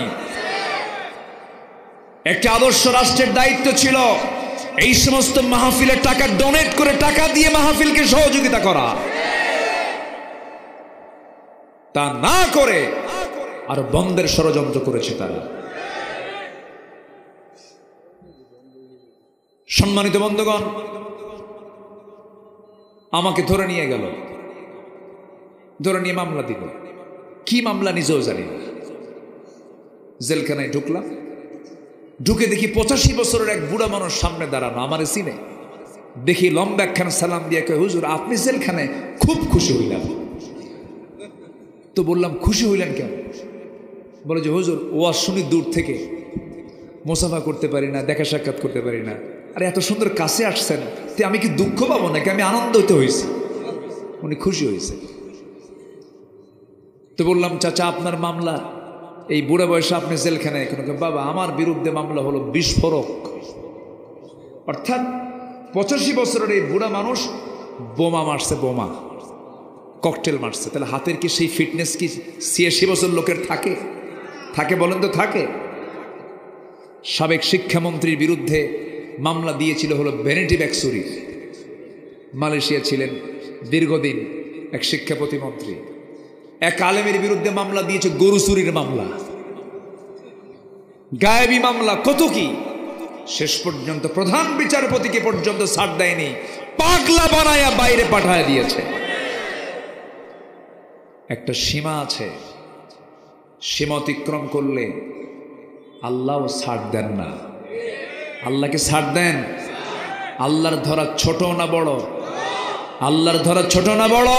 একটা আদর্শ রাষ্ট্রের দায়িত্ব ছিল এই সমস্ত মাহফিলের টাকা ডোনেট করে, টাকা দিয়ে মাহফিলকে সহযোগিতা করা। তা না করে আর বন্ধের ষড়যন্ত্র করেছে তারা। সম্মানিত বন্ধুগণ, আমাকে ধরে নিয়ে গেল, ধরে নিয়ে মামলা দিল। কি মামলা নিজেও জানি না। জেলখানায় ঢুকলাম, ঢুকে দেখি 85 বছরের এক বুড়া মানুষ সামনে দাঁড়ানো, আমার সিনে দেখি লম্বা একখান সালাম দিয়ে কয়, হুজুর আপনি জেলখানায়? খুব খুশি হইলাম। তো বললাম, খুশি হইলেন কেন? বলে যে হুজুর ওয়াজ শুনি দূর থেকে, মুসাফা করতে পারি না, দেখা সাক্ষাৎ করতে পারি না, আরে এত সুন্দর কাছে আসছেন, তে আমি কি দুঃখ পাবো নাকি আমি আনন্দ হইতে হয়েছি? উনি খুশি হয়েছে। তো বললাম, চাচা আপনার মামলা, এই বুড়া বয়সে আপনি জেলখানায় কেন? বাবা আমার বিরুদ্ধে মামলা হলো বিস্ফোরক, অর্থাৎ 85 বছরের এই বুড়া মানুষ বোমা মারছে, বোমা ককটেল মারছে। তাহলে হাতের কি সেই ফিটনেস কি 86 বছর লোকের থাকে? থাকে বলেন তো থাকে? সাবেক শিক্ষামন্ত্রীর বিরুদ্ধে মামলা দিয়েছিল হলো ভ্যানিটি ব্যাগ চুরি। মালয়েশিয়া ছিলেন দীর্ঘদিন এক শিক্ষা প্রতিমন্ত্রী। এক আলেমের বিরুদ্ধে মামলা দিয়েছে গরু চুরির মামলা, গায়েবী মামলা, কত কি। শেষ পর্যন্ত প্রধান বিচারপতিকে পর্যন্ত ছাড় দেয়নি, পাগলা বানায়া বাইরে পাঠায় দিয়েছে। একটা সীমা আছে, সীমা অতিক্রম করলে আল্লাহও ছাড় দেন না। আল্লাহকে ছাড় দেন? আল্লাহর ধরা ছোট না বড়? আল্লাহর ধরা ছোট না বড়?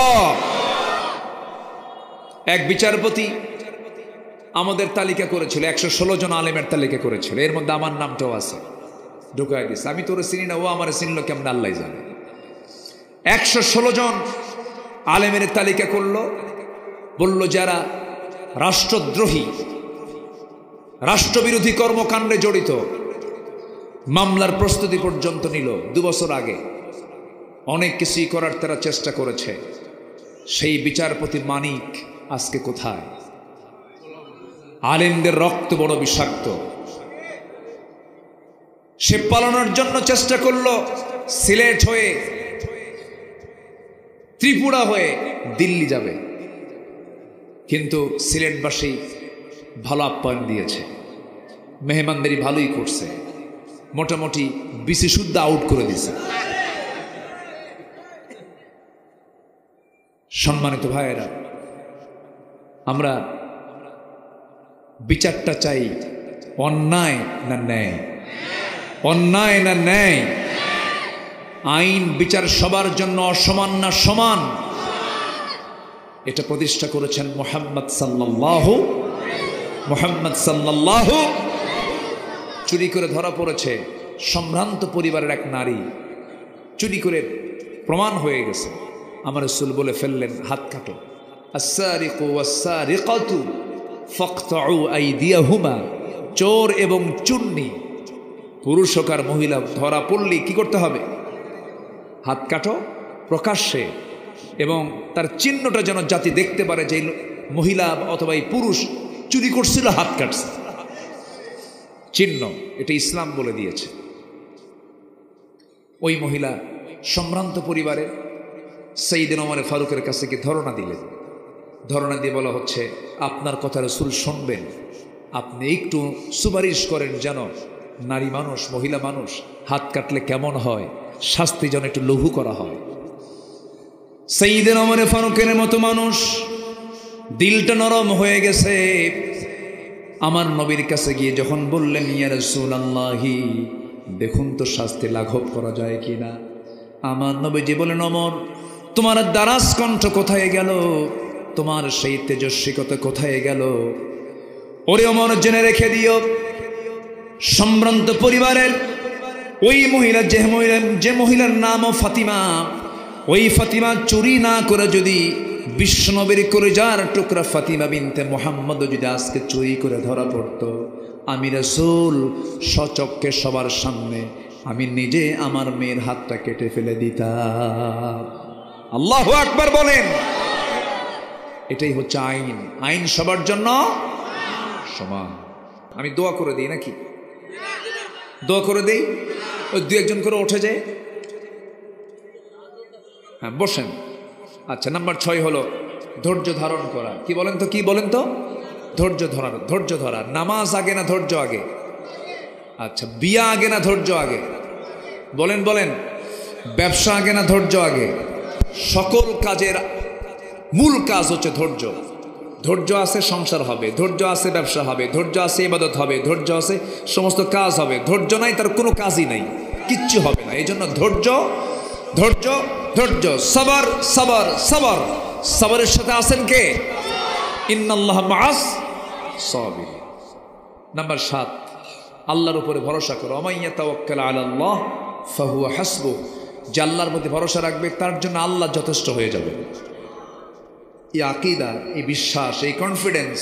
এক বিচারপতি আমাদের তালিকা করেছিল, 116 জন আলেমের তালিকা করেছিল, এর মধ্যে আমার নামটাও আছে, ঢুকাই দিস। আমি তোরে চিনি না, ও আমার চিনল কেমন আল্লাহ জানে। 116 জন আলেমের তালিকা করলো, বলল যারা রাষ্ট্রদ্রোহী, রাষ্ট্রবিরোধী কর্মকাণ্ডে জড়িত। মামলার প্রস্তুতি পর্যন্ত নিল 2 বছর আগে, অনেক কিছুই করার তারা চেষ্টা করেছে। সেই বিচারপতি মানিক আজকে কোথায়? আলেমদের রক্ত বড় বিষাক্ত, সে পালানোর জন্য চেষ্টা করলো, সিলেট হয়ে, ত্রিপুরা হয়ে দিল্লি যাবে, কিন্তু সিলেটবাসী ভালো আপ্যায়ন দিয়েছে, মেহমানদারি ভালোই করছে, মোটামুটি বিসি শুদ্ধ আউট করে দিছে। সম্মানিত ভাইয়েরা, আমরা বিচারটা চাই অন্যায় না ন্যায়? অন্যায় না ন্যায়? আইন বিচার সবার জন্য অসমান না সমান? এটা প্রতিষ্ঠা করেছেন মুহাম্মদ সাল্লাল্লাহু। চুরি করে ধরা পড়েছে সম্ভ্রান্ত পরিবারের এক নারী, চুরি করে প্রমাণ হয়ে গেছে। আমার রাসূল বলে ফেললেন, হাত কাটো। আস-সারিকু ওয়াস-সারিকাতু ফাকতাউ আইদিয়াহুমা। চোর এবং চুন্নি, পুরুষ হোক আর মহিলা, ধরা পড়লে কি করতে হবে? হাত কাটো প্রকাশ্যে, এবং তার চিহ্নটা যেন জাতি দেখতে পারে যে মহিলা অথবা এই পুরুষ চুরি করছিল, হাত কাটছে, চিহ্ন। এটা ইসলাম বলে দিয়েছে। ওই মহিলা সম্ভ্রান্ত পরিবারের সাইয়েদনা ওমর ফারুকের কাছে গিয়ে ধরনা দিলেন। ধরনা দিয়ে বলা হচ্ছে, আপনার কথা রাসূল শুনবেন, আপনি একটু সুপারিশ করেন যেন নারী মানুষ, মহিলা মানুষ হাত কাটলে কেমন হয়, শাস্তি যেন একটু লঘু করা হয়। সাইয়েদনা ওমর ফারুকের মতো মানুষ, দিলটা নরম হয়ে গেছে। আমার নবীর কাছে গিয়ে যখন বললেন, ইয়া রাসূলুল্লাহি, দেখুন তো শাস্তি লাঘব করা যায় কিনা। আমার নবীজি বলেন, ওমর তোমার দারাজ কণ্ঠ কোথায় গেল? তোমার সেই তেজস্বিকতা কোথায় গেল? ওরে ওমর, জেনে রেখে দিও, সম্ভ্রান্ত পরিবারের ওই মহিলা, যে মহিলার নামও ফাতিমা, ওই ফাতিমা চুরি না করে যদি বিশ্বনবীর কলিজার টুকরা ফাতিমা বিনতে মুহাম্মদ যদি আজকে চুরি করে ধরা পড়তো, আমি রাসূল সচক্ষে সবার সামনে আমি নিজে আমার মেয়ের হাতটা কেটে ফেলে দিতাম। আল্লাহু আকবার বলেন। এটাই হচ্ছে আইন। আইন সবার জন্য সমান। আমি দোয়া করে দিই নাকি? দোয়া করে দেই, ওই 2-1 করে উঠে যায়। হ্যাঁ, বসেন। আচ্ছা, নাম্বার 6 হলো ধৈর্য ধারণ করা। কি বলেন তো? কি বলেন তো? ধৈর্য ধরা। ধৈর্য ধরা। নামাজ আগে না ধৈর্য আগে? আচ্ছা, বিয়া আগে না ধৈর্য আগে? বলেন বলেন। ব্যবসা আগে না ধৈর্য আগে? সকল কাজের মূল কাজ হচ্ছে ধৈর্য। ধৈর্য আছে সংসার হবে, ধৈর্য আছে ব্যবসা হবে, ধৈর্য আছে ইবাদত হবে, ধৈর্য আছে সমস্ত কাজ হবে। ধৈর্য নাই, তার কোনো কাজই নাই, কিচ্ছু হবে না। এই জন্য ধৈর্য ধৈর্য ধৈর্য। সবর সবর সবর। সবরের সাথে আছেন কে? ইন্নাল্লাহ মাআস সাবিরিন। নাম্বার 7, আল্লাহর উপরে ভরসা করো। ওমাইয়া তাওয়াক্কাল আলাল্লাহ ফাহুয়া হাসবু, যে আল্লাহর প্রতি ভরসা রাখবে তার জন্য আল্লাহ যথেষ্ট হয়ে যাবে। এই আকীদা, এই বিশ্বাস, এই কনফিডেন্স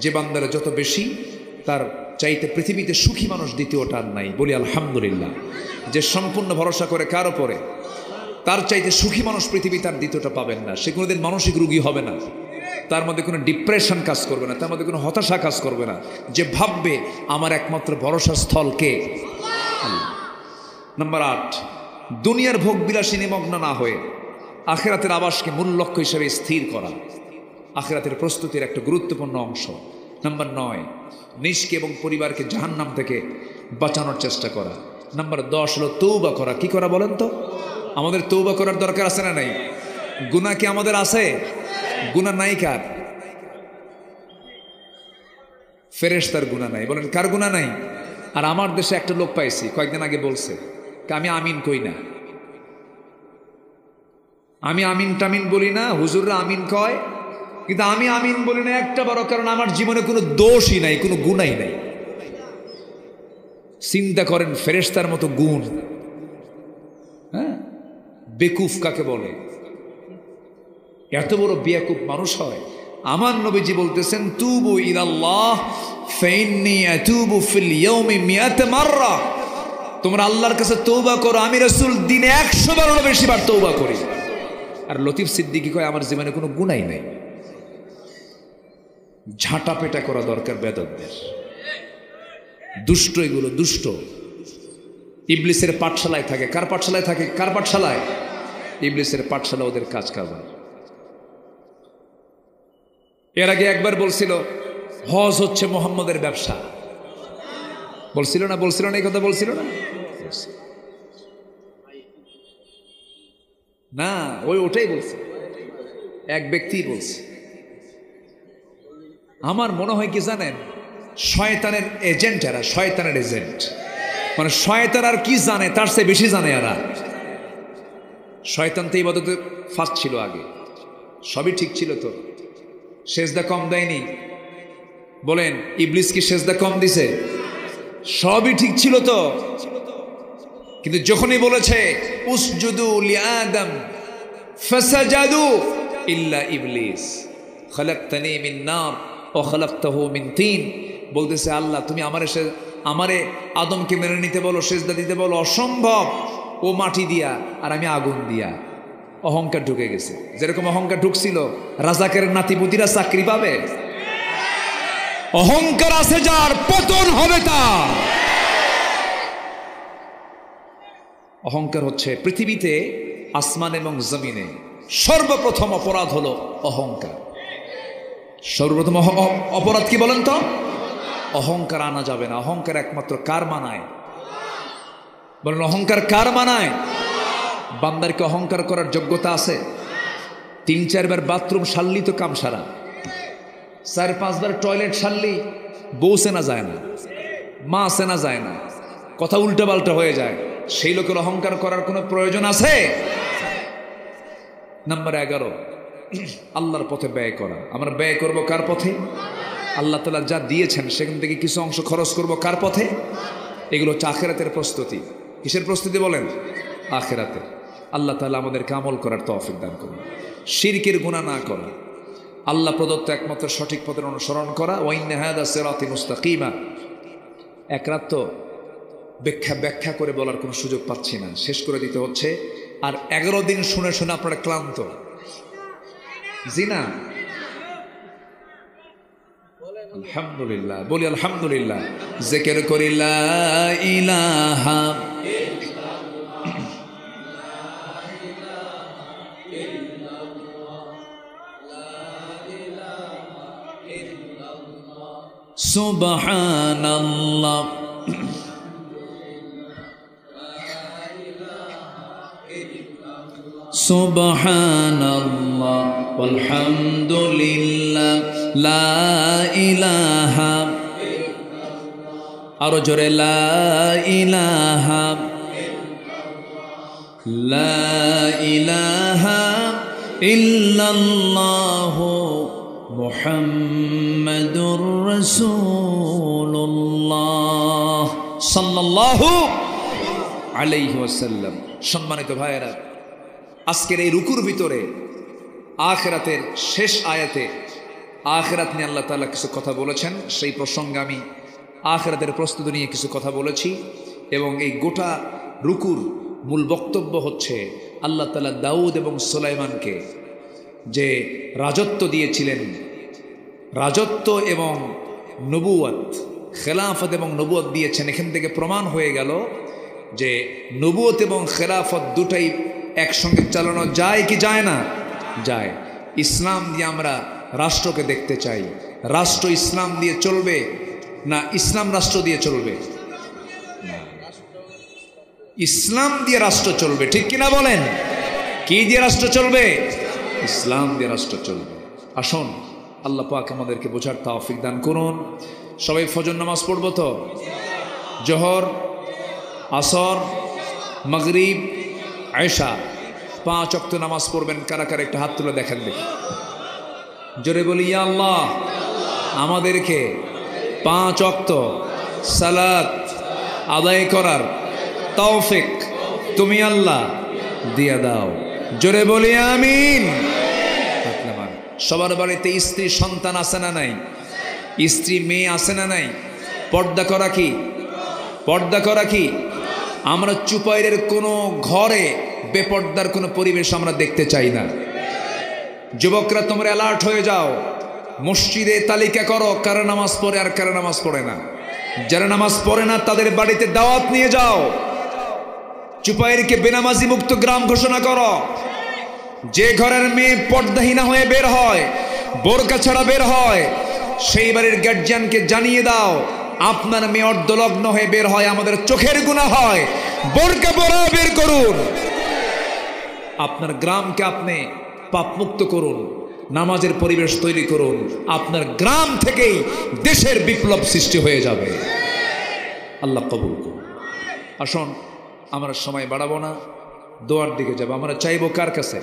যে বান্দারা যত বেশি, তার চাইতে পৃথিবীতে সুখী মানুষ দ্বিতীয়টা আর নাই। বলি আলহামদুলিল্লাহ। যে সম্পূর্ণ ভরসা করে কার ওপরে, তার চাইতে সুখী মানুষ পৃথিবীতে আর দ্বিতীয়টা পাবেন না। সে কোনোদিন মানসিক রোগী হবে না, তার মধ্যে কোনো ডিপ্রেশন কাজ করবে না, তার মধ্যে কোনো হতাশা কাজ করবে না, যে ভাববে আমার একমাত্র ভরসার স্থল কে? আল্লাহ। নাম্বার 8, দুনিয়ার ভোগ বিলাসী নিমগ্ন না হয়ে আখিরাতের আবাসকে মূল লক্ষ্য হিসেবে স্থির করা, আখিরাতের প্রস্তুতির একটা গুরুত্বপূর্ণ অংশ। নাম্বার 9, নিজকে এবং পরিবারকে জাহান্নাম থেকে বাঁচানোর চেষ্টা করা। নাম্বার 10 হলো তৌবা করা। কি করা বলেন তো? আমাদের তৌবা করার দরকার আছে না নাই? গুনাহ কি আমাদের আছে? গুনাহ নাই কার? ফেরেশতার গুনাহ নাই। বলেন কার গুনাহ নাই? আর আমার দেশে একটা লোক পাইছি কয়েকদিন আগে বলছে, আমি আমিন কই না, আমি আমিন টামিন বলি না, হুজুররা আমিন কয়, কিন্তু আমি আমিন বলি না একটা বড় কারণ আমার জীবনে কোনো দোষই নাই, কোনো গুনাই নাই। চিন্তা করেন ফেরেশতার মতো গুণ, হ্যাঁ? বেকুফ কাকে বলে? এত বড় বেয়াকুফ মানুষ হয়? আমার নবীজি বলতেছেন তুবু ইলাল্লাহ ফাইন্নী আতুবু ফিল ইয়াউমি মিয়াত মাররা, তোমরা আল্লাহর কাছে তওবা করো, আমি রাসূল দিনে 100 বারেরও বেশি বার তওবা করি। আর লতিফ সিদ্দিকী কয় আমার জীবনে কোনো গুনাই নাই। ঝাঁটা পেটা করা দরকার বেদতদের। দুষ্ট এগুলো, দুষ্ট। ইবলিসের পাঠশালায় থাকে। কার পাঠশালায় থাকে? কার পাঠশালায়? ইবলিসের পাঠশালা, ওদের কাজ কারবার। এর আগে একবার বলছিল হজ হচ্ছে মুহাম্মদের ব্যবসা। বলছিল না? বলছিল না? এই কথা বলছিল না? না, ওটাই বলছে, এক ব্যক্তি বলছে। আমার মনে হয় কি জানেন, শয়তানের এজেন্ট এরা, শয়তানের এজেন্ট। মানে শয়তান আর কি জানে তার চেয়ে বেশি জানে এরা। শয়তান তো ইবাদতে ফার্স্ট ছিল আগে, সবই ঠিক ছিল তো, সেজদা কম দেয়নি। বলেন ইবলিস কি সেজদা কম দিছে? সবই ঠিক ছিল তো, কিন্তু যখনই বলেছে উসজুদু লিআদম ফাসাজাদু ইল্লা ইবলিস খালাকতানি মিন নার ওয়া খালাকতাহু মিন তিন, বলতেছে আল্লাহ তুমি আমারে আদমকে মেনে নিতে বলো, সেজদা দিতে বলো, অসম্ভব, ও মাটি দিয়া আর আমি আগুন দিয়া। অহংকার ঢুকে গেছে। যেরকম অহংকার ঢুকছিল, রাজাকের নাতিপুতিরা চাকরি পাবে? অহংকার আছে যার, পতন হবে তার। অহংকার হচ্ছে পৃথিবীতে আসমান এবং জমিনে সর্বপ্রথম অপরাধ হলো অহংকার। সর্বপ্রথম অপরাধ কি বলেন তো? অহংকার আনা যাবে না। অহংকার একমাত্র কার মানায়? বলেন অহংকার কার মানায়? বান্দার কি অহংকার করার যোগ্যতা আছে? 3-4 বার বাথরুম সারলি তো কাম সারা, 4-5 বার টয়লেট সারলি বউ সেনা যায় না, মা সেনা যায় না, কথা উল্টা পাল্টা হয়ে যায়। সেই লোকের অহংকার করার কোনো প্রয়োজন আছে? নাম্বার 11, আল্লাহর পথে ব্যয় করা। আমরা ব্যয় করব কার পথে? আল্লাহ তাআলা যা দিয়েছেন সেখান থেকে কিছু অংশ খরচ করব কার পথে? এগুলো হচ্ছে আখিরাতের প্রস্তুতি। কিসের প্রস্তুতি বলেন? আখিরাতের। আল্লাহ তাআলা আমাদেরকে আমল করার তৌফিক দান করুন। শিরকের গুনাহ না করা, আল্লাহ প্রদত্ত একমাত্র সঠিক পথের অনুসরণ করা। ওয়া ইন্না হাযা সিরাতি মুস্তাকিমা। এক রাত তো ব্যাখ্যা করে বলার কোনো সুযোগ পাচ্ছি না, শেষ করে দিতে হচ্ছে। আর 11 দিন শুনে শুনে আপনারা ক্লান্ত, জি না? আলহামদুলিল্লাহ, বলি আলহামদুলিল্লাহ। জিকির করি লা ইলাহা সুবহানাল্লাহ সুবহানাল্লাহ ওয়ালহামদুলিল্লাহ লা ইলাহা, আরো জোরে লা ইলাহা ইল্লাল্লাহু মুহাম্মাদুর রাসূলুল্লাহ সাল্লাল্লাহু আলাইহি ওয়াসাল্লাম। সম্মানিত ভাইয়েরা, আজকের এই রুকুর ভিতরে আখিরাতের শেষ আয়াতে আখিরাত নিয়ে আল্লাহ তাআলা কিছু কথা বলেছেন। সেই প্রসঙ্গে আমি আখিরাতের প্রস্তুতি নিয়ে কিছু কথা বলেছি এবং এই গোটা রুকুর মূল বক্তব্য হচ্ছে আল্লাহ তাআলা দাউদ এবং সুলাইমানকে যে রাজত্ব দিয়েছিলেন, রাজত্ব এবং নবুয়ত, খেলাফত এবং নবুয়ত দিয়েছেন। এখান থেকে প্রমাণ হয়ে গেল যে নবুয়ত এবং খেলাফত দুটাই একসঙ্গে চালানো যায় কি যায় না? যায়। ইসলাম দিয়ে আমরা রাষ্ট্রকে দেখতে চাই, রাষ্ট্র ইসলাম দিয়ে চলবে না ইসলাম রাষ্ট্র দিয়ে চলবে? ইসলাম দিয়ে রাষ্ট্র চলবে, ঠিক কিনা বলেন? কি দিয়ে রাষ্ট্র চলবে? ইসলাম দিয়ে রাষ্ট্র চলবে। আসুন আল্লাহ পাক আমাদেরকে বোঝার তৌফিক দান করুন। সবাই ফজর নামাজ পড়ব তো? জোহর, আসর, মাগরিব, আয়েশা 5 ওয়াক্ত নামাজ পড়বেন। কারা কারা একটা হাত তুলে দেখেন দেখি, জোরে বলি ইয়া আল্লাহ আমাদেরকে 5 ওয়াক্ত সালাত আদায় করার তৌফিক তুমি আল্লাহ দিয়া দাও। জোরে বলি আমিন। সবার বাড়িতে স্ত্রী সন্তান আছে না নাই? স্ত্রী মেয়ে আছে না নাই? পর্দা করা কি? পর্দা করা কি? আমরা চুপাইরের কোনো ঘরে বেপর্দার কোনো পরিবেশ আমরা দেখতে চাই না। যুবকরা তোমরা অ্যালার্ট হয়ে যাও, মসজিদে তালিকা করো কারা নামাজ পড়ে আর কারা নামাজ পড়ে না। যারা নামাজ পড়ে না তাদের বাড়িতে দাওয়াত নিয়ে যাও। চুপাইরকে বেনামাজি মুক্ত গ্রাম ঘোষণা করো। যে ঘরের মেয়ে পর্দাহীনা হয়ে বের হয়, বোরকা ছাড়া বের হয়, সেই বাড়ির গার্জিয়ানকে জানিয়ে দাও আপনার মেয়ে অর্ধলগ্ন হয়ে বের হয়, আমাদের চোখের গুনাহ হয়, বোরকা পরা বের করুন। আপনার গ্রামকে আপনি পাপমুক্ত করুন, নামাজের পরিবেশ তৈরি করুন। আপনার গ্রাম থেকেই দেশের বিপ্লব সৃষ্টি হয়ে যাবে। আল্লাহ কবুল করুন। আসুন আমরা সময় বাড়াবো না, দোয়ার দিকে যাব। আমরা চাইবো কার কাছে?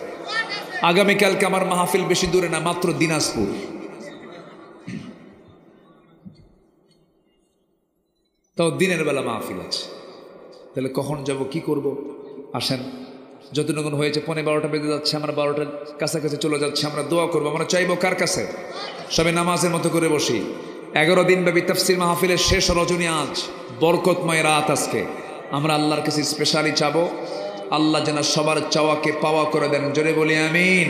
আগামীকালকে আমার মাহফিল বেশি দূরে না, মাত্র দিনাজপুর। তাও দিনের বেলা মাহফিল আছে। তাহলে কখন যাব, কি করব? আসেন, যতটুকুন হয়েছে 11:30 বেজে যাচ্ছে, আমরা 12টার কাছাকাছি চলে যাচ্ছে। আমরা দোয়া করবো। আমরা চাইবো কার কাছে? সবাই নামাজের মতো করে বসি। 11 দিন ব্যাপী তাফসীর মাহফিলের শেষ রজনী আজ, বরকতময় রাত আজকে। আমরা আল্লাহর কাছে স্পেশালি চাবো আল্লাহ যেন সবার চাওয়াকে পাওয়া করে দেন। জোরে বলি আমিন।